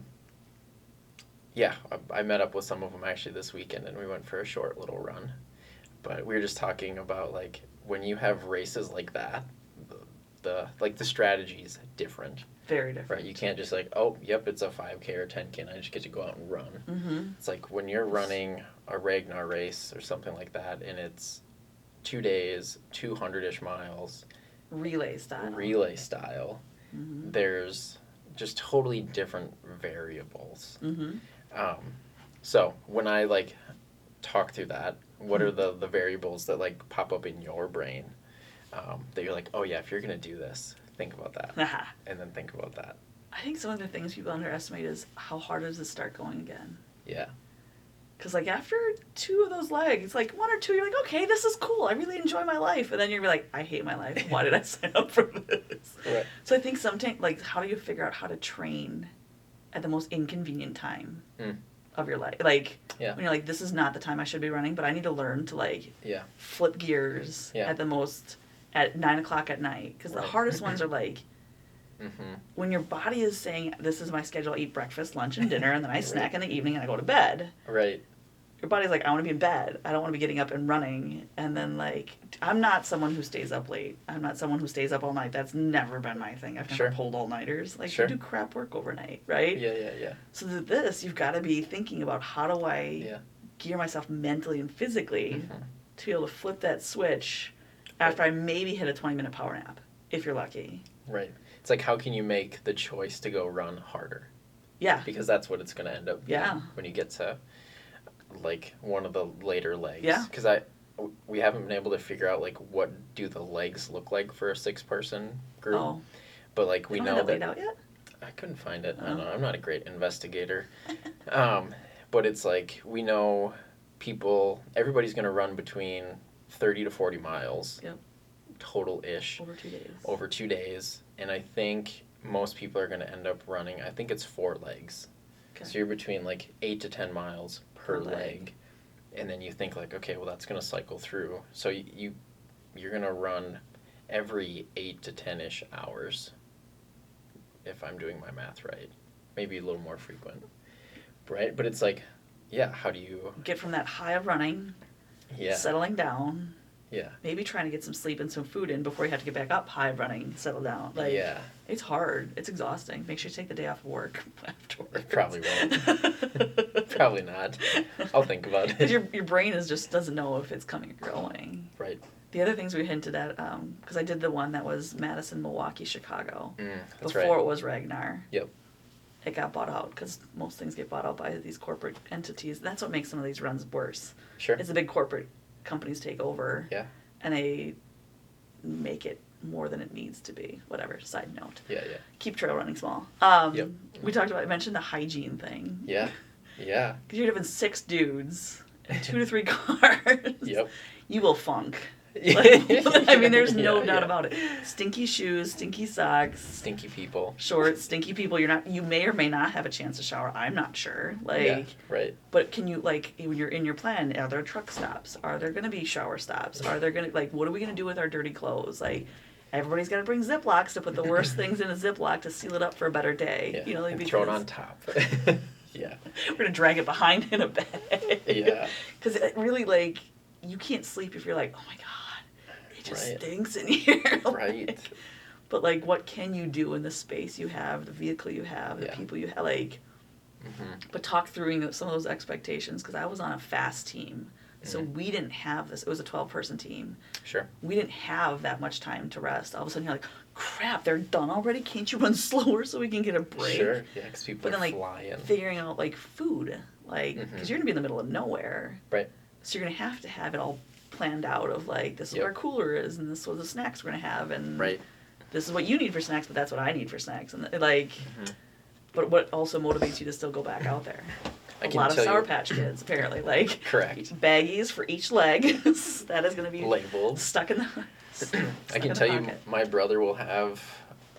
met up with some of them actually this weekend, and we went for a short little run. But we were just talking about, like, when you have races like that, the strategy's different. Very different. Right, you can't just like, oh, yep, it's a 5K or 10K, and I just get to go out and run. Mm-hmm. It's like when you're running a Ragnar race or something like that, and it's 2 days, 200-ish miles. Relay style. Mm-hmm. There's just totally different variables. Mm-hmm. So when I, like, talk through that, what are the variables that, like, pop up in your brain that you're like, oh, yeah, if you're going to do this, think about that. And then think about that. I think some of the things people underestimate is how hard does it start going again? Yeah. Because, like, after 2 of those legs, like, 1 or 2, you're like, okay, this is cool. I really enjoy my life. And then you're like, I hate my life. Why did I sign up for this? Right. So I think sometimes, like, how do you figure out how to train at the most inconvenient time of your life? Like, when you're like, this is not the time I should be running, but I need to learn to, like, flip gears at 9 o'clock at night. Because the hardest ones are, like, when your body is saying, this is my schedule, I eat breakfast, lunch, and dinner, and then I snack in the evening, and I go to bed. Right. Your body's like, I want to be in bed. I don't want to be getting up and running. And then, like, I'm not someone who stays up late. I'm not someone who stays up all night. That's never been my thing. I've never pulled all-nighters. Like, you do crap work overnight, right? Yeah. So this, you've got to be thinking about how do I gear myself mentally and physically to be able to flip that switch after I maybe hit a 20-minute power nap, if you're lucky. Right. It's like, how can you make the choice to go run harder? Yeah. Because that's what it's going to end up being when you get to, like, one of the later legs. Yeah. Because we haven't been able to figure out, like, what do the legs look like for a 6-person group. Oh. But, like, we know that... laid out yet? I couldn't find it. I don't know. I'm not a great investigator. But it's like, we know everybody's going to run between 30 to 40 miles. Yep. Total-ish. Over 2 days. And I think most people are going to end up running, I think it's 4 legs. Okay. So you're between like 8 to 10 miles per leg. And then you think like, okay, well that's going to cycle through. So you're going to run every 8 to 10-ish hours, if I'm doing my math right. Maybe a little more frequent. Right? But it's like, yeah, how do you... get from that high of running, settling down... Yeah. Maybe trying to get some sleep and some food in before you have to get back up high running, settle down. Like, it's hard. It's exhausting. Make sure you take the day off of work afterwards. Probably won't. Probably not. I'll think about it. Because your brain just doesn't know if it's coming or going. Right. The other things we hinted at, because I did the one that was Madison, Milwaukee, Chicago. That's before it was Ragnar. Yep. It got bought out because most things get bought out by these corporate entities. That's what makes some of these runs worse. Sure. It's a big corporate companies take over and they make it more than it needs to be. Whatever, side note. Yeah. Keep trail running small. We I mentioned the hygiene thing. Yeah. Because you're having 6 dudes and 2 to 3 cars. Yep. You will funk. I mean, there's no doubt about it. Stinky shoes, stinky socks, stinky people, shorts, stinky people. You may or may not have a chance to shower. I'm not sure. Right. But can you when you're in your plan? Are there truck stops? Are there going to be shower stops? Are there going to what are we going to do with our dirty clothes? Everybody's got to bring Ziplocs to put the worst things in a Ziploc to seal it up for a better day. Yeah. And throw it on top. Yeah. We're gonna drag it behind in a bag. Yeah. Because it really you can't sleep if you're like, oh my god. It just stinks in here. Right. But what can you do in the space you have, the vehicle you have, the people you have, But talk through some of those expectations, because I was on a fast team, so we didn't have this. It was a 12-person team. Sure. We didn't have that much time to rest. All of a sudden you're like, crap, they're done already. Can't you run slower so we can get a break? Sure. Yeah, because people are flying. Figuring out food, because you're gonna be in the middle of nowhere. Right. So you're gonna have it all planned out of this is where our cooler is, and this is what the snacks we're gonna have, and this is what you need for snacks, but that's what I need for snacks, and but what also motivates you to still go back out there? A lot of Sour Patch Kids, apparently. Correct. Baggies for each leg. That is gonna be labeled, stuck in the. I can tell you, my brother will have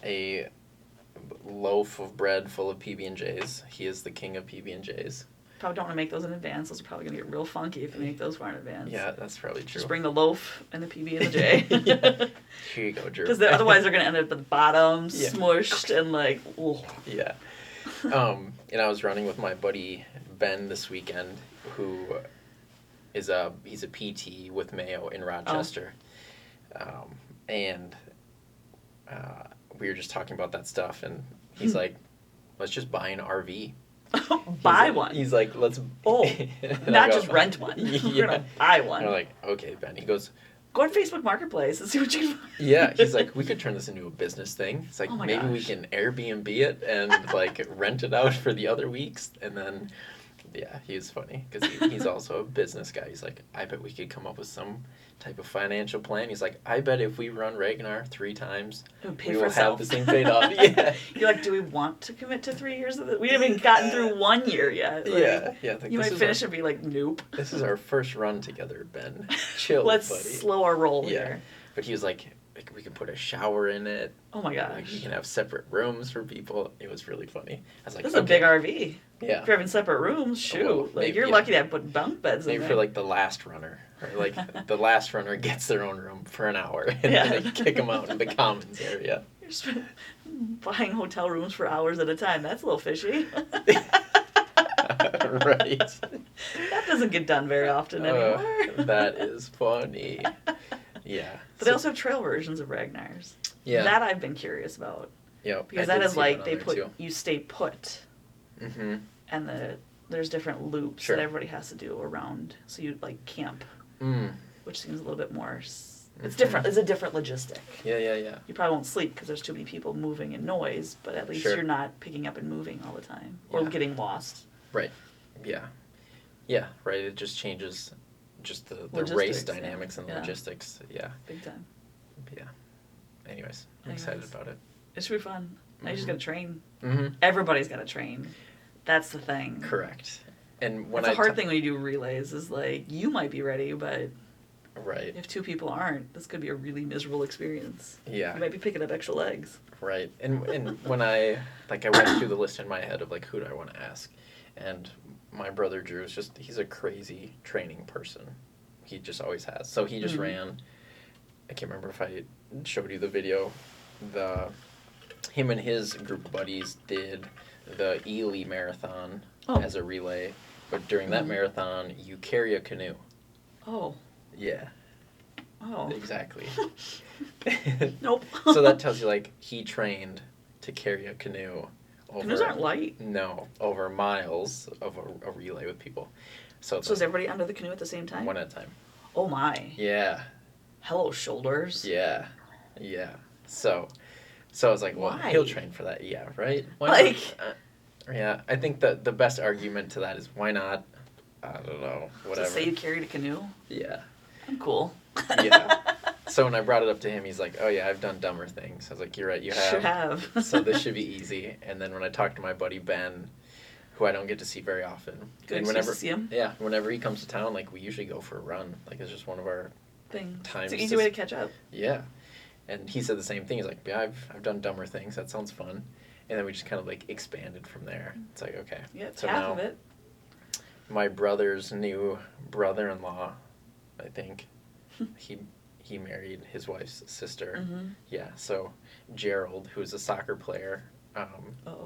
a loaf of bread full of PB&Js. He is the king of PB&Js. Probably don't want to make those in advance. Those are probably going to get real funky if you make those far in advance. Yeah, that's probably true. Just bring the loaf and the PB and the J. Here you go, Drew. Because otherwise they're going to end up at the bottom, smushed, and ugh. Yeah. And I was running with my buddy Ben this weekend, who is he's a PT with Mayo in Rochester. And we were just talking about that stuff, and he's like, let's just buy an RV. Buy one. He's like, let's... not just rent one. We're going to buy one. And I'm like, okay, Ben. He goes... Go on Facebook Marketplace and see what you can find. Yeah, he's like, we could turn this into a business thing. It's like, maybe we can Airbnb it and rent it out for the other weeks. And then, yeah, he's funny because he's also a business guy. He's like, I bet we could come up with some type of financial plan. He's like, I bet if we run Ragnar 3 times, we will have this thing paid off. Yeah. You're like, do we want to commit to 3 years of this? We haven't gotten through 1 year yet. Yeah. You might finish and be like, nope. This is our first run together, Ben. Chill, Let's buddy. slow our roll here. But he was like, we can put a shower in it. Oh my gosh. We can have separate rooms for people. It was really funny. I was like, this is a big RV. Yeah. If you're having separate rooms, shoot. Well, you're lucky to have put bunk beds in there. Maybe for the last runner. Or the last runner gets their own room for an hour. And then they kick them out in the commons area. You're just buying hotel rooms for hours at a time. That's a little fishy. Right. That doesn't get done very often anymore. That is funny. Yeah. But they also have trail versions of Ragnars. Yeah. That I've been curious about. Yeah. Because that is you stay put. Mm-hmm. And there's different loops Sure. that everybody has to do around. So you like camp, which seems a little bit more. It's different. It's a different logistic. Yeah. You probably won't sleep because there's too many people moving and noise, but at least Sure. you're not picking up and moving all the time or Yeah. getting lost. Right. Yeah. Yeah. Right. It just changes just the race Logistics, dynamics and yeah. logistics. Yeah. Big time. Yeah. Anyways, I'm excited about it. It should be fun. Now you just gotta train. Mm-hmm. Everybody's gotta train. That's the thing. Correct. And when It's a hard thing when you do relays is like you might be ready, but right. if two people aren't, this could be a really miserable experience. Yeah. You might be picking up extra legs. Right. And when I went through the list in my head of like who do I want to ask, and my brother Drew is he's a crazy training person. He just always has. So he just ran. I can't remember if I showed you the video. Him and his group of buddies did the Ely Marathon as a relay, but during that marathon, you carry a canoe. Oh. Yeah. Oh. Exactly. Nope. So that tells you, like, he trained to carry a canoe. Canoes aren't light. No, over miles of a relay with people. So is everybody under the canoe at the same time? One at a time. Oh my. Yeah. Hello, shoulders. Yeah. So I was like, well, Why? he'll train for that. Yeah, right? Why like. not? Yeah, I think the best argument to that is why not? I don't know. Whatever. To say you carried a canoe? Yeah. I'm cool. Yeah. So when I brought it up to him, he's like, oh yeah, I've done dumber things. I was like, you're right, you have. Should have. So this should be easy. And then when I talked to my buddy Ben, who I don't get to see very often. Good and excuse to see him. Yeah, whenever he comes to town, like we usually go for a run. Like it's just one of our times. It's an easy way to catch up. Yeah. And he said the same thing. He's like, yeah, I've done dumber things. That sounds fun. And then we just kind of like expanded from there. It's like, okay. Yeah, it's so half now, of it. My brother's new brother-in-law, I think, he married his wife's sister. Mm-hmm. Yeah, so Gerald, who's a soccer player,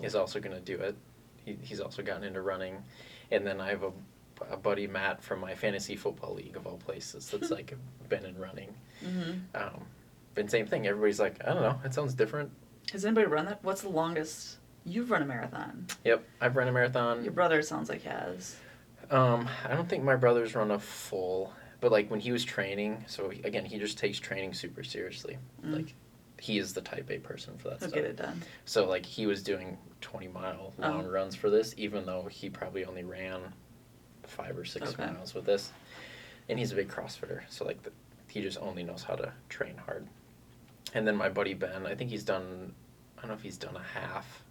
is also going to do it. He's also gotten into running. And then I have a buddy, Matt, from my fantasy football league, of all places, that's like been in running. Mm-hmm. But same thing. Everybody's like, I don't know, it sounds different. Has anybody run that? What's the longest? You've run a marathon. Yep, I've run a marathon. Your brother sounds like has. I don't think my brother's run a full, but like when he was training, so again, he just takes training super seriously. Like he is the type A person for that He'll stuff. get it done. So like he was doing 20-mile long runs for this, even though he probably only ran 5 or 6 miles with this. And he's a big CrossFitter, so like he just only knows how to train hard. And then my buddy Ben, I think he's done, I don't know if he's done a half.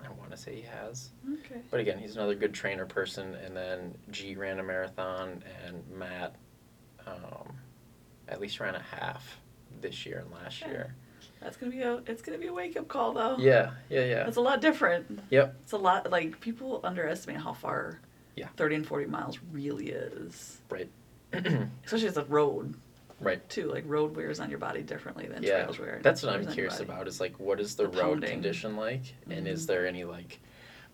I want to say he has. Okay. But again, he's another good trainer person. And then G ran a marathon, and Matt at least ran a half this year and last year. That's gonna be a wake up call though. Yeah. It's a lot different. Yep. It's a lot, like people underestimate how far 30 and 40 miles really is. Right. Especially as a road. Right. Too, like road wears on your body differently than trails wear. That's what I'm curious about, is like what is the road pounding condition like? And is there any like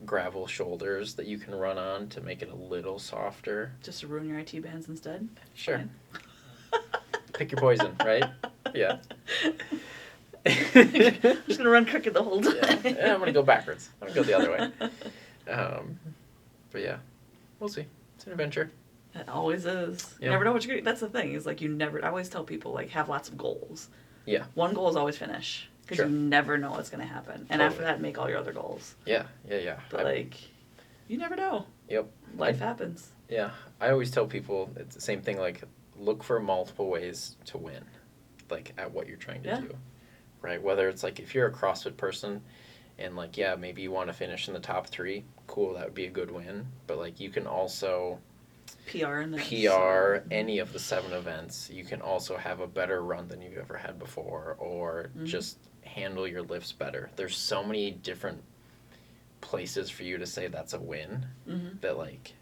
gravel shoulders that you can run on to make it a little softer? Just to ruin your IT bands instead? Sure. Pick your poison, right? Yeah. I'm just gonna run crooked the whole time. Yeah, I'm gonna go backwards. I'm gonna go the other way. But yeah, we'll see. It's an adventure. It always is. You never know what you're gonna. That's the thing. Is like I always tell people like have lots of goals. Yeah. One goal is always finish because you never know what's gonna happen, and after that, make all your other goals. Yeah. But like, you never know. Yep. Life happens. Yeah, I always tell people it's the same thing. Like, look for multiple ways to win, like at what you're trying to do, right? Whether it's like if you're a CrossFit person, and like maybe you want to finish in the top 3, cool, that would be a good win. But like you can also PR any of the 7 events. You can also have a better run than you've ever had before, or just handle your lifts better. There's so many different places for you to say that's a win that like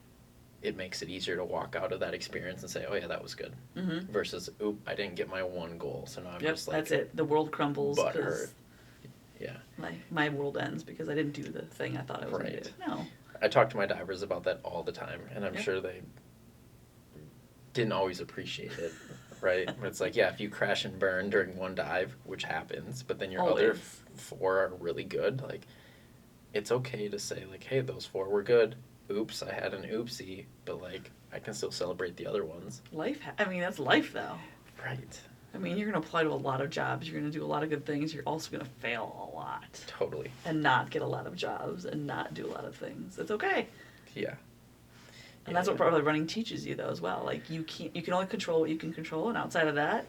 it makes it easier to walk out of that experience and say, oh yeah, that was good, versus oop, I didn't get my one goal, so now I'm just like, that's it, the world crumbles, butthurt. Yeah, my world ends because I didn't do the thing I thought I was going to do. No, I talk to my divers about that all the time, and I'm sure they didn't always appreciate it, right? But it's like, if you crash and burn during one dive, which happens, but then your other 4 are really good, like, it's okay to say, like, hey, those 4 were good. oops, I had an oopsie, but like I can still celebrate the other ones. I mean, that's life though. Right. I mean, you're going to apply to a lot of jobs. You're going to do a lot of good things. You're also going to fail a lot. Totally. And not get a lot of jobs and not do a lot of things. It's okay. Yeah. And that's what probably running teaches you though as well. Like you can only control what you can control, and outside of that,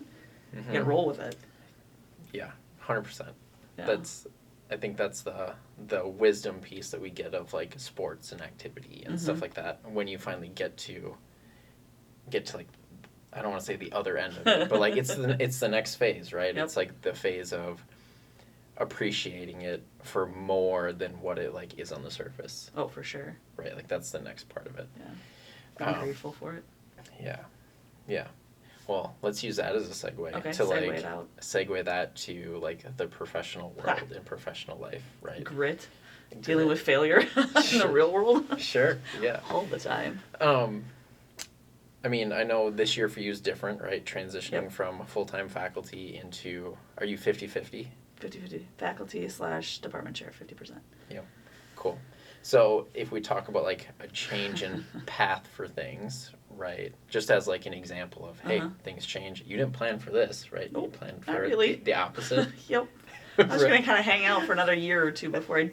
you gotta roll with it. Yeah, 100%. Yeah. I think that's the wisdom piece that we get of like sports and activity and stuff like that. When you finally get to like, I don't want to say the other end of it, but like it's the next phase, right? Yep. It's like the phase of appreciating it for more than what it like is on the surface. Oh, for sure. Right, like that's the next part of it. Yeah. I'm grateful for it. Yeah. Yeah. Well, let's use that as a segue Okay, to segue like it out. segue that to like the professional world and professional life, right? Grit. Dealing with failure in the real world. Sure. Yeah. All the time. I mean, I know this year for you is different, right? Transitioning Yep. from full-time faculty into, are you 50-50? 50-50. Faculty/department chair, 50%. Yeah. Cool. So if we talk about like a change in path for things, right? Just as like an example of, hey, things change. You didn't plan for this, right? Nope, You planned not for really. the opposite. Yep. I was Right. going to kind of hang out for another year or two before I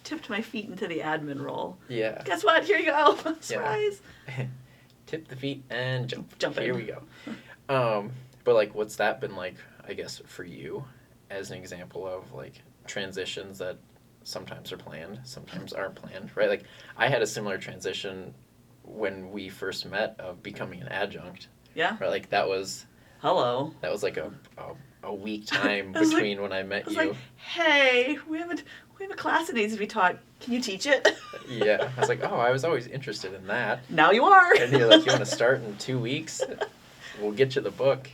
tipped my feet into the admin role. Yeah. Guess what? Here you go. Surprise. Tip the feet and jump. Jump in. Here we go. But like, what's that been like, I guess, for you as an example of like transitions that sometimes are planned, sometimes aren't planned, right? Like I had a similar transition when we first met of becoming an adjunct. Yeah. Right? Like that was like a week time between when I met you. I was like, hey, we have a class that needs to be taught. Can you teach it? Yeah. I was like, oh, I was always interested in that. Now you are. And you're like, you want to start in 2 weeks? We'll get you the book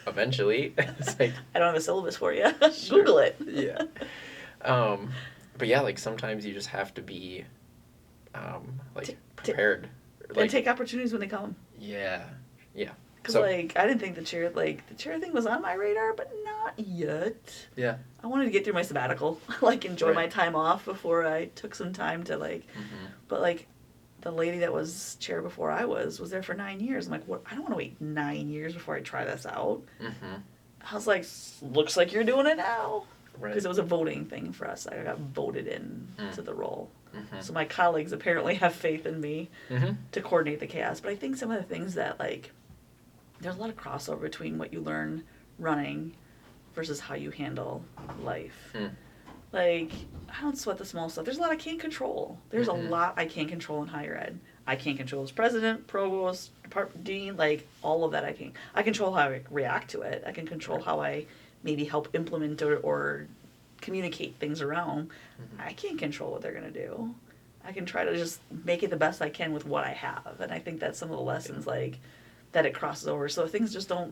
eventually. It's like, I don't have a syllabus for you. Sure. Google it. Yeah. But yeah, like sometimes you just have to be prepared. And take opportunities when they come. Yeah. Yeah. Because like I didn't think the chair thing was on my radar, but not yet. Yeah. I wanted to get through my sabbatical, like enjoy my time off before I took some time to like. But like, the lady that was chair before I was there for 9 years. I'm like, what? I don't want to wait 9 years before I try this out. I was like, looks like you're doing it now. Right. Because it was a voting thing for us. I got voted in to the role. So my colleagues apparently have faith in me to coordinate the chaos. But I think some of the things that like, there's a lot of crossover between what you learn running versus how you handle life. Like, I don't sweat the small stuff. There's a lot I can't control. There's a lot I can't control in higher ed. I can't control as president, provost, department dean, like all of that I can't. I control how I react to it. I can control how I maybe help implement or communicate things around. I can't control what they're going to do. I can try to just make it the best I can with what I have. And I think that's some of the lessons like that it crosses over. So things just I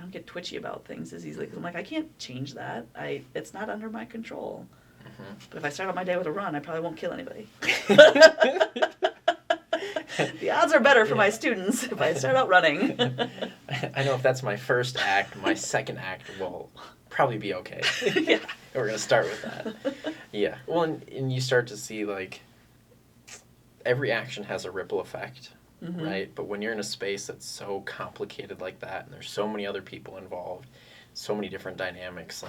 don't get twitchy about things as easily. 'Cause I'm like, I can't change that. It's not under my control. But if I start out my day with a run, I probably won't kill anybody. The odds are better for my students if I start out running. I know if that's my first act, my second act will probably be okay. Yeah. We're going to start with that. Yeah. Well, and you start to see, like, every action has a ripple effect, right? But when you're in a space that's so complicated like that, and there's so many other people involved, so many different dynamics,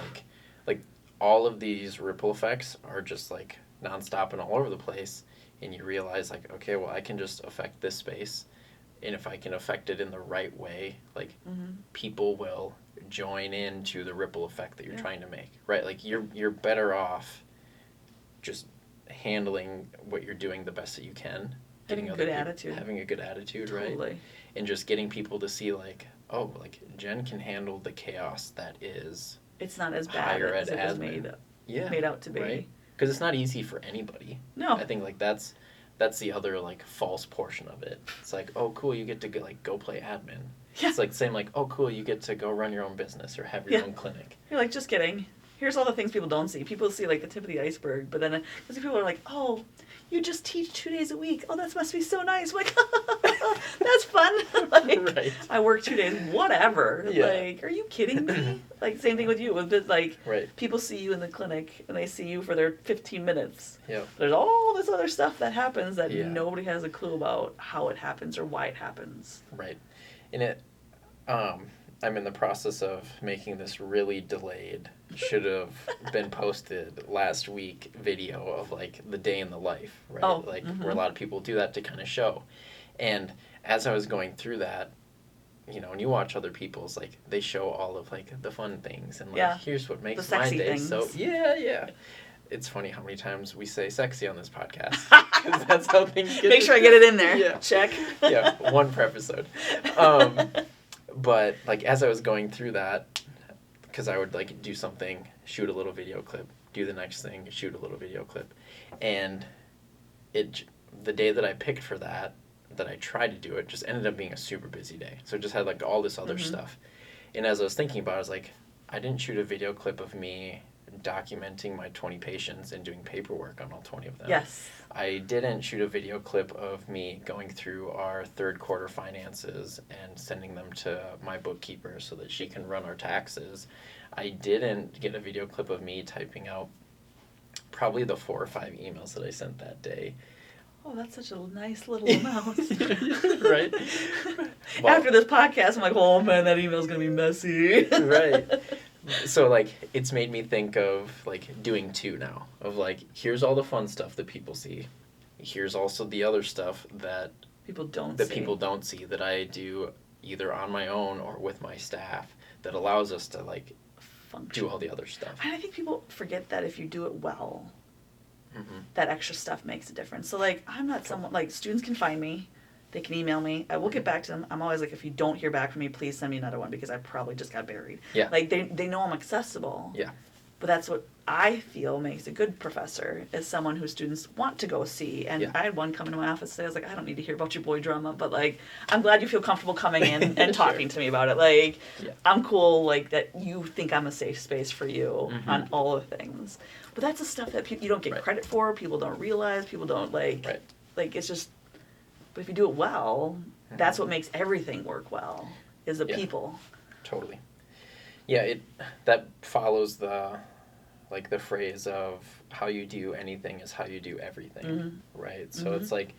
like all of these ripple effects are just, like, nonstop and all over the place. And you realize, like, okay, well, I can just affect this space. And if I can affect it in the right way, like, people will join into the ripple effect that you're trying to make, right? Like, you're better off just handling what you're doing the best that you can. Having a good attitude. Having a good attitude, Totally. right? And just getting people to see, like, oh, like, Jenn can handle the chaos that is It's not as bad higher as ed it was admin. made out to be. Right? Because it's not easy for anybody. No. I think, like, that's the other, like, false portion of it. It's like, oh, cool, you get to go play admin. Yeah. It's like the same, like, oh, cool, you get to go run your own business or have your own clinic. You're like, just kidding. Here's all the things people don't see. People see, like, the tip of the iceberg, but then because people are like, oh, you just teach 2 days a week. Oh, that must be so nice. I'm like, that's fun. Like, Right. I work 2 days, whatever. Yeah. Like, are you kidding me? Like, same thing with you. With like, Right. people see you in the clinic and they see you for their 15 minutes. Yep. There's all this other stuff that happens that Yeah. nobody has a clue about how it happens or why it happens. Right. And I'm in the process of making this really delayed, should have been posted last week video of like the day in the life, right? Oh, like mhm. where a lot of people do that to kind of show. And as I was going through that, you know, and you watch other people's, like, they show all of like the fun things and like, Yeah. here's what makes The my sexy day things. so, yeah. It's funny how many times we say sexy on this podcast, because that's how things get. Make sure I get it in there. Yeah. Check. Yeah, one per episode. But like as I was going through that, because I would like do something, shoot a little video clip, do the next thing, shoot a little video clip, and the day that I picked for that I tried to do it, just ended up being a super busy day. So it just had like all this other stuff, and as I was thinking about it, I was like, I didn't shoot a video clip of me documenting my 20 patients and doing paperwork on all 20 of them. Yes. I didn't shoot a video clip of me going through our third quarter finances and sending them to my bookkeeper so that she can run our taxes. I didn't get a video clip of me typing out probably the 4 or 5 emails that I sent that day. Oh, that's such a nice little amount. Right? Well, After this podcast, I'm like, oh man, that email's going to be messy. Right. So, like, it's made me think of, like, doing 2 now. Of, like, here's all the fun stuff that people see. Here's also the other stuff that people don't see that I do either on my own or with my staff that allows us to, like, do all the other stuff. And I think people forget that if you do it well, that extra stuff makes a difference. So, like, I'm not someone, like, students can find me. They can email me. I will get back to them. I'm always like, if you don't hear back from me, please send me another one because I probably just got buried. Yeah. Like, they know I'm accessible. Yeah. But that's what I feel makes a good professor, is someone who students want to go see. And I had one come into my office today. I was like, I don't need to hear about your boy drama, but, like, I'm glad you feel comfortable coming in and talking to me about it. Like, I'm cool, like, that you think I'm a safe space for you on all of things. But that's the stuff that you don't get credit for, people don't realize, people don't, like, like, it's just... But if you do it well, that's what makes everything work well, is the people. Totally. Yeah, that follows the phrase of how you do anything is how you do everything, right? So it's like,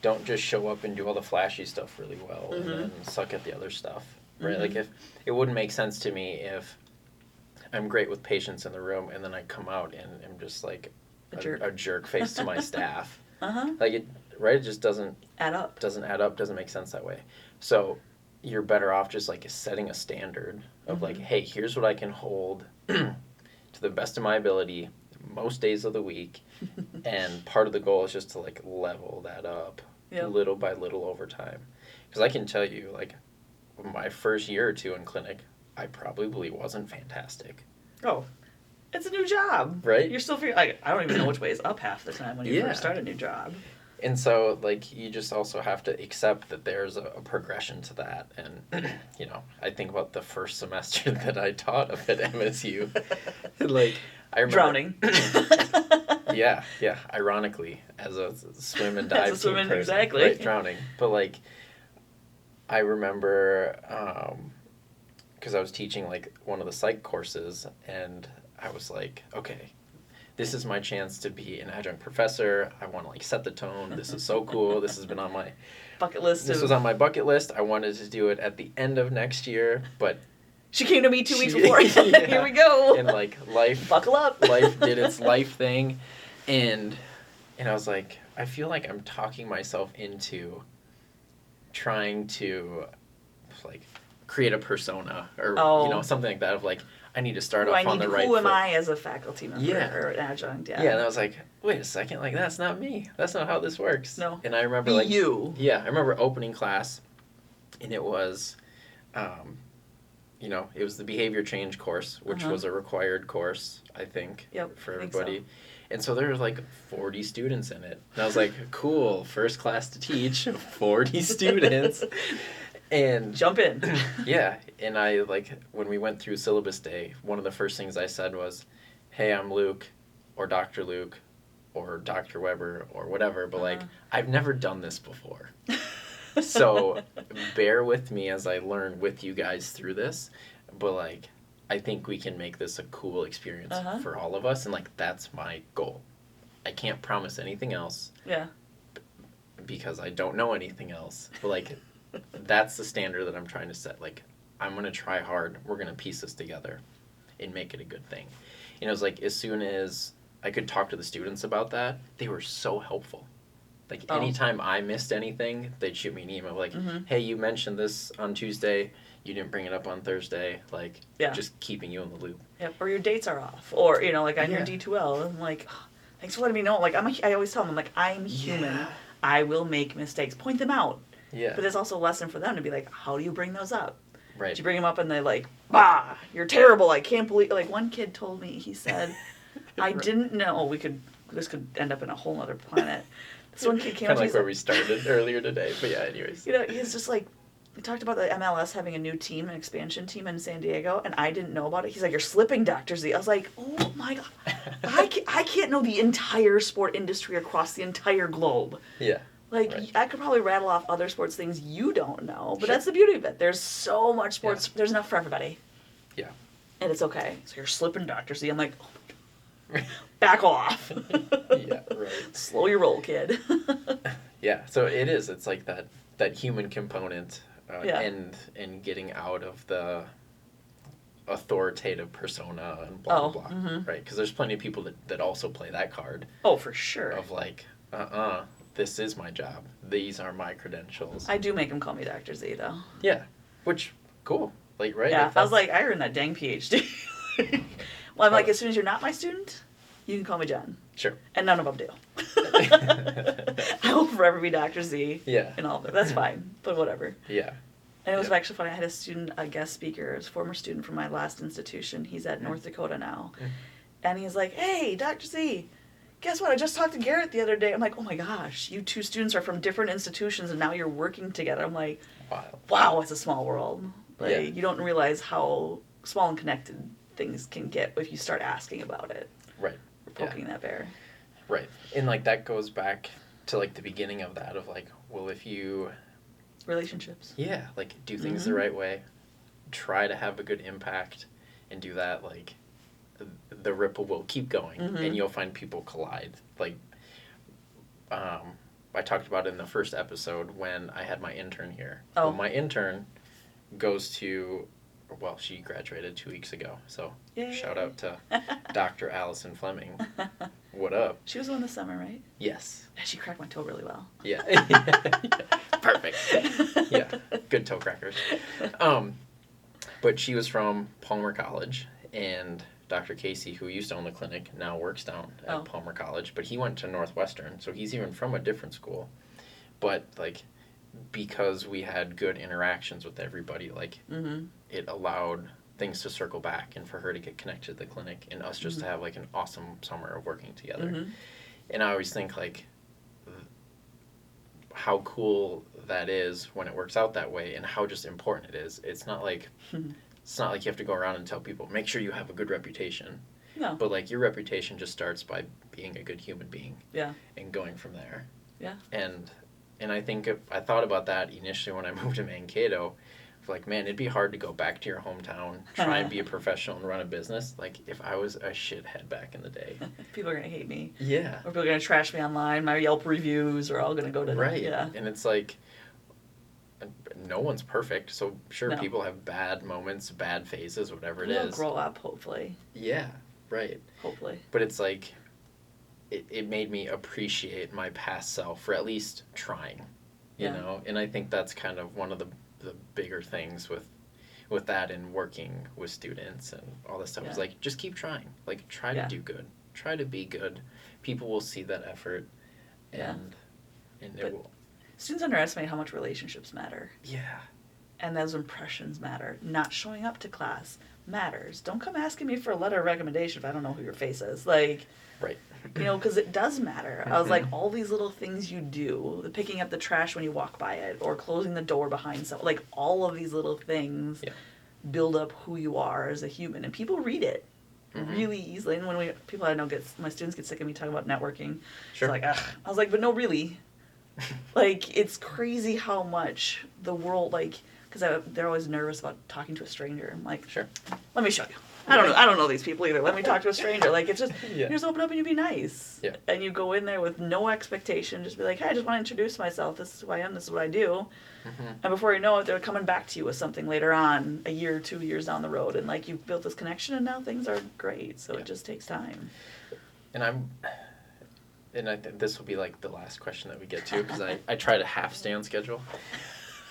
don't just show up and do all the flashy stuff really well and then suck at the other stuff, right? Like, if it wouldn't make sense to me if I'm great with patients in the room and then I come out and I'm just like a jerk face to my staff. Like, it just doesn't add up. Doesn't make sense that way. So you're better off just like setting a standard of like, hey, here's what I can hold to the best of my ability most days of the week. And part of the goal is just to like level that up little by little over time. Because I can tell you, like, my first year or 2 in clinic, I probably wasn't fantastic. Oh, it's a new job. Right? You're still figuring, like, I don't even know which way is up half the time when you first start a new job. And so, like, you just also have to accept that there's a progression to that. And, you know, I think about the first semester that I taught up at MSU. Like, I remember... Drowning. Yeah. Ironically, as a swim and dive team person. Exactly. Right, drowning. But, like, I remember... because I was teaching, like, one of the psych courses, and I was like, okay... This is my chance to be an adjunct professor. I want to, like, set the tone. This is so cool. This has been on my bucket list. This was on my bucket list. I wanted to do it at the end of next year, but she came to me 2 weeks before. Here we go. And, like, life, buckle up. Life did its life thing, and I was like, I feel like I'm talking myself into trying to, like, create a persona or you know, something like that of like, I need to start off on the right foot. Who am I as a faculty member or an adjunct? Yeah, and I was like, wait a second, like, that's not me. That's not how this works. No. And I remember, like... you. Yeah, I remember opening class, and it was, you know, it was the behavior change course, which was a required course, I think, for everybody. So. And so there was, like, 40 students in it. And I was like, cool, first class to teach, 40 students. And jump in. Yeah, and I, like, when we went through syllabus day, one of the first things I said was, hey, I'm Luke, or Dr. Luke, or Dr. Weber or whatever, but like, Uh-huh. I've never done this before. So bear with me as I learn with you guys through this, but like, I think we can make this a cool experience Uh-huh. for all of us, and like, that's my goal. I can't promise anything else Yeah. because I don't know anything else, but like, that's the standard that I'm trying to set. Like, I'm going to try hard. We're going to piece this together and make it a good thing. You know, it's like, as soon as I could talk to the students about that, they were so helpful. Like, anytime I missed anything, they'd shoot me an email like, hey, you mentioned this on Tuesday, you didn't bring it up on Thursday, like, just keeping you in the loop. Yep. Or your dates are off, or, you know, like on your Yeah. D2L, I'm like, "Oh, thanks for letting me know. Like, I always tell them, I'm like, I'm human. Yeah. I will make mistakes. Point them out. Yeah. But there's also a lesson for them to be like, how do you bring those up? Right. You bring them up and they're like, bah, you're terrible. I can't believe, like, one kid told me, he said, I didn't know this could end up in a whole other planet. This one kid came Kind up of to like me, where we started earlier today, but yeah, anyways. you know, he's just like, we talked about the MLS having a new team, an expansion team in San Diego, and I didn't know about it. He's like, you're slipping, Dr. Z. I was like, oh my God. I can't know the entire sport industry across the entire globe. Yeah. Like, Right. I could probably rattle off other sports things you don't know, but Sure. that's the beauty of it. There's so much sports. There's enough for everybody. Yeah. And it's okay. So you're slipping, Dr. Z. I'm like, oh my God. Back off. Yeah, right. Slow your roll, kid. Yeah, so it is. It's like that human component, Yeah. and getting out of the authoritative persona and blah blah blah, right? Because there's plenty of people that also play that card Oh, for sure. of like, this is my job. These are my credentials. I do make him call me Dr. Z, though. Yeah, which cool. Like, right? Yeah, If I was that's- like, I earned that dang PhD. Well, I'm like, as soon as you're not my student, you can call me Jenn. Sure. And none of them do. I will forever be Dr. Z. Yeah. And all of it. That's fine, but whatever. Yeah. And it was Yeah. actually funny. I had a student, a guest speaker, a former student from my last institution. He's at North Dakota now. And he's like, hey, Dr. Z, guess what? I just talked to Garrett the other day. I'm like, oh my gosh, you two students are from different institutions and now you're working together. I'm like, wow, it's a small world. Like, Yeah. you don't realize how small and connected things can get if you start asking about it. Right. Or poking that bear. Right. And like that goes back to like the beginning of that of like, well, if you Relationships. like do things the right way, try to have a good impact and do that, like the ripple will keep going and you'll find people collide. Like I talked about in the first episode when I had my intern here. Oh. Well, my intern goes to, well, she graduated 2 weeks ago. So Yay. shout out to Dr. Allison Fleming. What up? She was the one this summer, right? Yes. Yeah, she cracked my toe really well. Yeah. Perfect. Yeah. Good toe crackers. But she was from Palmer College, and Dr. Casey, who used to own the clinic, now works down at Palmer College, but he went to Northwestern, so he's even from a different school. But like, because we had good interactions with everybody, like it allowed things to circle back and for her to get connected to the clinic and us just to have like an awesome summer of working together. And I always think like how cool that is when it works out that way and how just important it is. It's not like you have to go around and tell people, make sure you have a good reputation. No. But like your reputation just starts by being a good human being. Yeah. And going from there. Yeah. And I think I thought about that initially when I moved to Mankato. Like, man, it'd be hard to go back to your hometown, try and be a professional and run a business. Like, if I was a shithead back in the day. People are going to hate me. Yeah. Or people are going to trash me online. My Yelp reviews are all going to go to Right. Yeah. And it's like, no one's perfect. So, sure, No. people have bad moments, bad phases, whatever it We'll is. grow up, hopefully. Yeah, right. Hopefully. But it's like, it made me appreciate my past self for at least trying, you know? And I think that's kind of one of the bigger things with that and working with students and all this stuff is like, just keep trying. Like, try to do good. Try to be good. People will see that effort and it will. Students underestimate how much relationships matter. Yeah. And those impressions matter. Not showing up to class matters. Don't come asking me for a letter of recommendation if I don't know who your face is. Like, right. You know, because it does matter. I was like, all these little things you do, the picking up the trash when you walk by it, or closing the door behind someone, like all of these little things build up who you are as a human. And people read it. really easily. And when people I know my students get sick of me talking about networking. Sure. It's like, ugh. I was like, but no, really. Like, it's crazy how much the world, like, because they're always nervous about talking to a stranger. I'm like, Sure. Let me show you. I don't know these people either. Let me talk to a stranger. Like, it's just, Yeah. you just open up and you be nice. Yeah. And you go in there with no expectation. Just be like, hey, I just want to introduce myself. This is who I am. This is what I do. Mm-hmm. And before you know it, they're coming back to you with something later on, a year or 2 years down the road. And, like, you've built this connection and now things are great. So it just takes time. And I think this will be, like, the last question that we get to, because I try to half stay on schedule.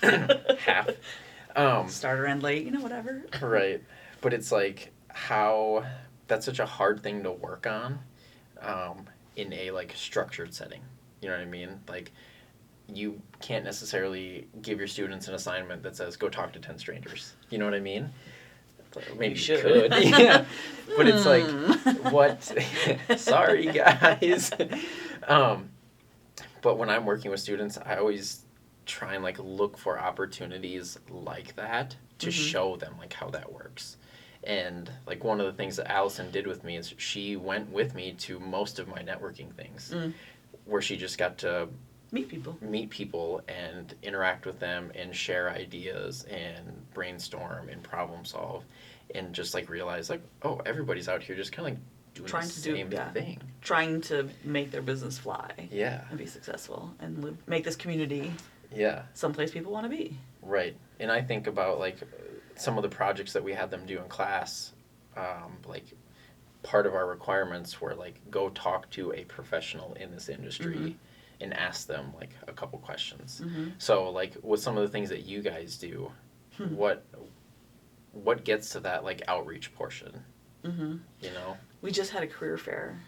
Half. Start or end late, whatever. Right. But it's like how that's such a hard thing to work on in a like structured setting. You know what I mean? Like you can't necessarily give your students an assignment that says go talk to 10 strangers. You know what I mean? Maybe you could. Yeah. But it's like what sorry guys. But when I'm working with students, I always try and like look for opportunities like that to show them like how that works. And like one of the things that Allison did with me is she went with me to most of my networking things where she just got to meet people and interact with them and share ideas and brainstorm and problem solve and just like realize like, oh, everybody's out here just kind of like doing the same thing. Trying to make their business fly. Yeah. And be successful and make this community someplace people want to be. Right. And I think about like some of the projects that we had them do in class, like part of our requirements were like go talk to a professional in this industry and ask them like a couple questions. So like with some of the things that you guys do, what gets to that like outreach portion? You know? We just had a career fair.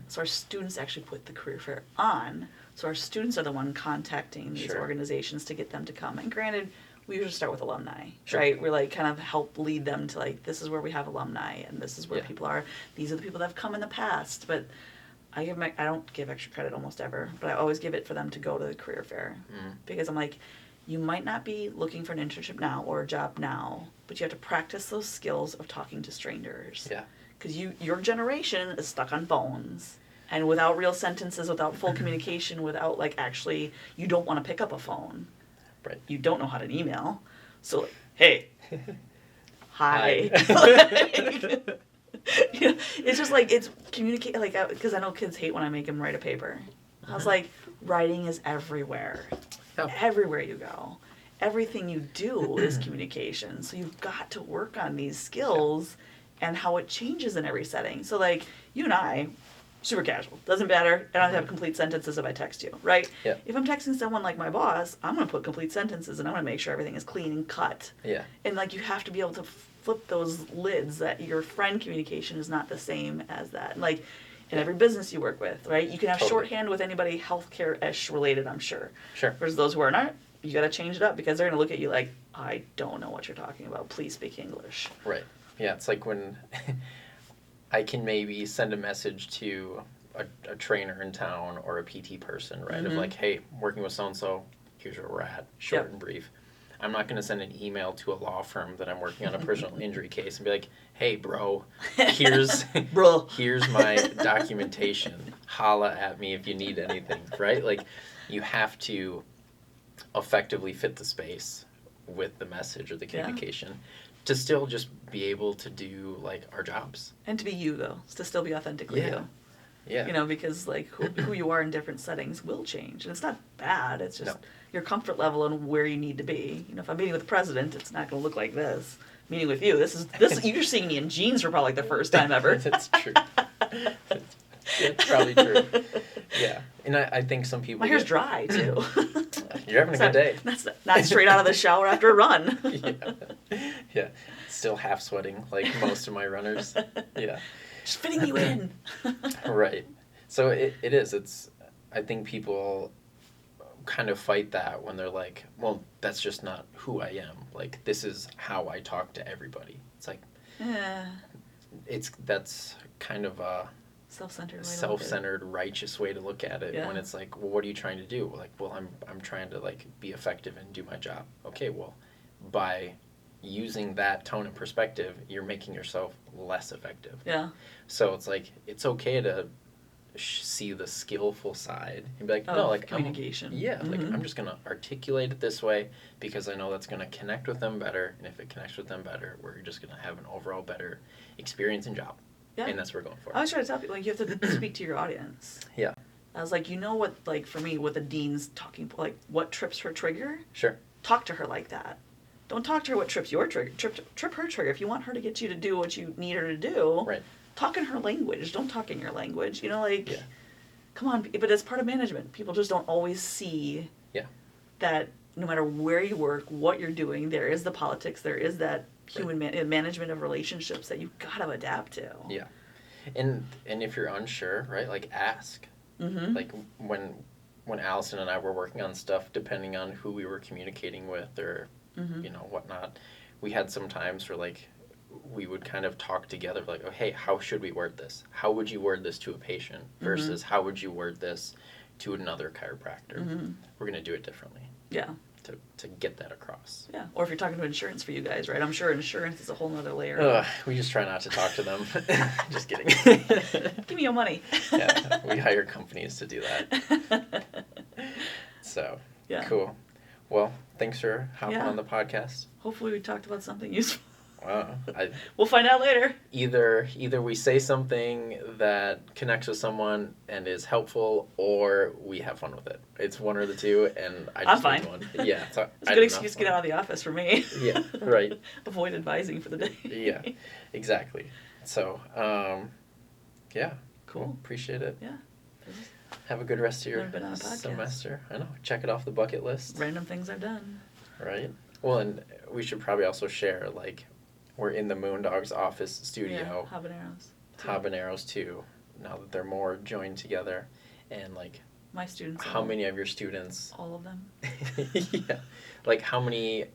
So our students actually put the career fair on. So our students are the one contacting these organizations to get them to come. And granted, we usually start with alumni, right? We're like kind of help lead them to like, this is where we have alumni and this is where people are. These are the people that have come in the past. But I don't give extra credit almost ever, but I always give it for them to go to the career fair. Because I'm like, you might not be looking for an internship now or a job now, but you have to practice those skills of talking to strangers. Yeah. Because your generation is stuck on phones. And without real sentences, without full communication, without like actually, you don't want to pick up a phone. Right. You don't know how to email. So, like, hey, hi. It's just like, it's communicate, like, because I know kids hate when I make them write a paper. I was like, writing is everywhere. Everywhere you go. Everything you do is communication. So you've got to work on these skills and how it changes in every setting. So, like, you and I, super casual. Doesn't matter. I don't have to have complete sentences if I text you, right? Yeah. If I'm texting someone like my boss, I'm going to put complete sentences and I'm going to make sure everything is clean and cut. Yeah. And, like, you have to be able to flip those lids that your friend communication is not the same as that. Like, in every business you work with, right? You can have shorthand with anybody healthcare-ish related, I'm sure. Sure. Versus those who are not, you got to change it up because they're going to look at you like, I don't know what you're talking about. Please speak English. Right. Yeah, it's like when I can maybe send a message to a trainer in town or a PT person, right? Of like, hey, I'm working with so-and-so, here's where we're at, short and brief. I'm not going to send an email to a law firm that I'm working on a personal injury case and be like, hey, bro, here's my documentation. Holla at me if you need anything, right? Like, you have to effectively fit the space with the message or the communication to still just be able to do, like, our jobs. And to be you, though. To still be authentically you. Yeah. You know, because, like, who you are in different settings will change. And it's not bad. It's just your comfort level and where you need to be. You know, if I'm meeting with the president, it's not going to look like this. Meeting with you, this you're seeing me in jeans for probably the first time ever. That's true. It's probably true. Yeah. And I think some people... My hair's dry, too. You're having a good day. That's not straight out of the shower after a run. Yeah. Still half sweating like most of my runners. Yeah. Just fitting you in. Right. So it is. It's. I think people kind of fight that when they're like, well, that's just not who I am. Like, this is how I talk to everybody. It's like, that's kind of a self-centered, righteous way to look at it. When it's like, well, what are you trying to do? Like, well, I'm trying to like be effective and do my job. Okay, well, by using that tone and perspective, you're making yourself less effective. Yeah. So it's like, it's okay to see the skillful side and be like, no, like communication. Like I'm just going to articulate it this way because I know that's going to connect with them better. And if it connects with them better, we're just going to have an overall better experience and job. Yeah. And that's what we're going for. I was trying to tell people, like, you have to speak to your audience. Yeah. I was like, you know what, like, for me, what the dean's talking, like, what trips her trigger? Sure. Talk to her like that. Don't talk to her what trips your trigger. Trip her trigger. If you want her to get you to do what you need her to do, right. Talk in her language. Don't talk in your language. You know, like, yeah. Come on. But it's part of management. People just don't always see that no matter where you work, what you're doing, there is the politics, there is that human management of relationships that you've got to adapt to. Yeah. And if you're unsure, right, like ask. Mm-hmm. Like when Allison and I were working on stuff, depending on who we were communicating with or, you know, whatnot, we had some times where, like, we would kind of talk together, like, oh, hey, how should we word this? How would you word this to a patient versus how would you word this to another chiropractor? We're going to do it differently. Yeah. To get that across. Yeah. Or if you're talking to insurance for you guys, right? I'm sure insurance is a whole nother layer. We just try not to talk to them. Just kidding. Give me your money. Yeah. We hire companies to do that. So, cool. Well, thanks for hopping on the podcast. Hopefully we talked about something useful. Wow. We'll find out later. Either we say something that connects with someone and is helpful, or we have fun with it. It's one or the two, and I'm fine. One. Yeah, it's a good excuse to get out of the office for me. Yeah, right. Avoid advising for the day. Yeah, exactly. So, yeah. Cool. Appreciate it. Yeah. Have a good rest of your semester. I know. Check it off the bucket list. Random things I've done. Right. Well, and we should probably also share, like, we're in the Moondog's office studio. Yeah, Habaneros. Habaneros too. Now that they're more joined together, and like my students. How many of your students? All of them. Yeah, like how many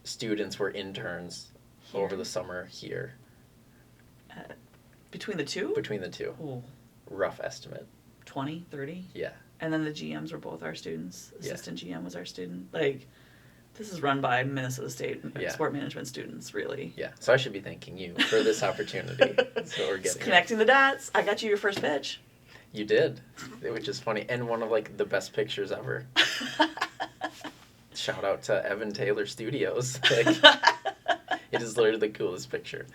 students were interns over the summer here? Between the two? Between the two. Ooh. Rough estimate. 20, 30. Yeah. And then the GMs were both our students. Assistant GM was our student. Like. This is run by Minnesota State sport management students, really. Yeah, so I should be thanking you for this opportunity. So we're getting connecting the dots. I got you your first pitch. You did, which is funny, and one of like the best pictures ever. Shout out to Evan Taylor Studios. Like, it is literally the coolest picture.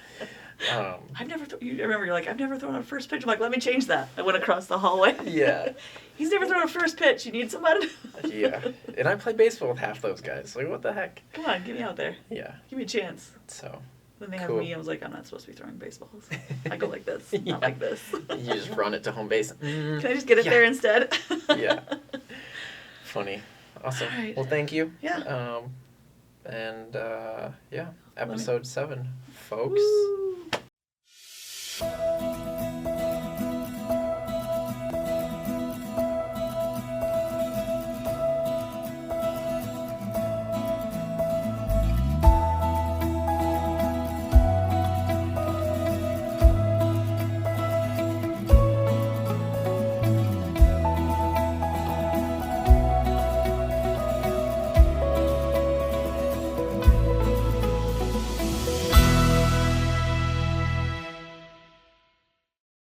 I've never. You remember? You're like, I've never thrown a first pitch. I'm like, let me change that. I went across the hallway. Yeah. He's never thrown a first pitch. You need somebody. Yeah, and I play baseball with half those guys. Like, what the heck? Come on, get me out there. Yeah. Give me a chance. So. Then they have me. I was like, I'm not supposed to be throwing baseballs. I go like this, not like this. You just run it to home base. Can I just get it there instead? Yeah. Funny. Awesome. All right. Well, thank you. Yeah. Episode 7, folks. Woo.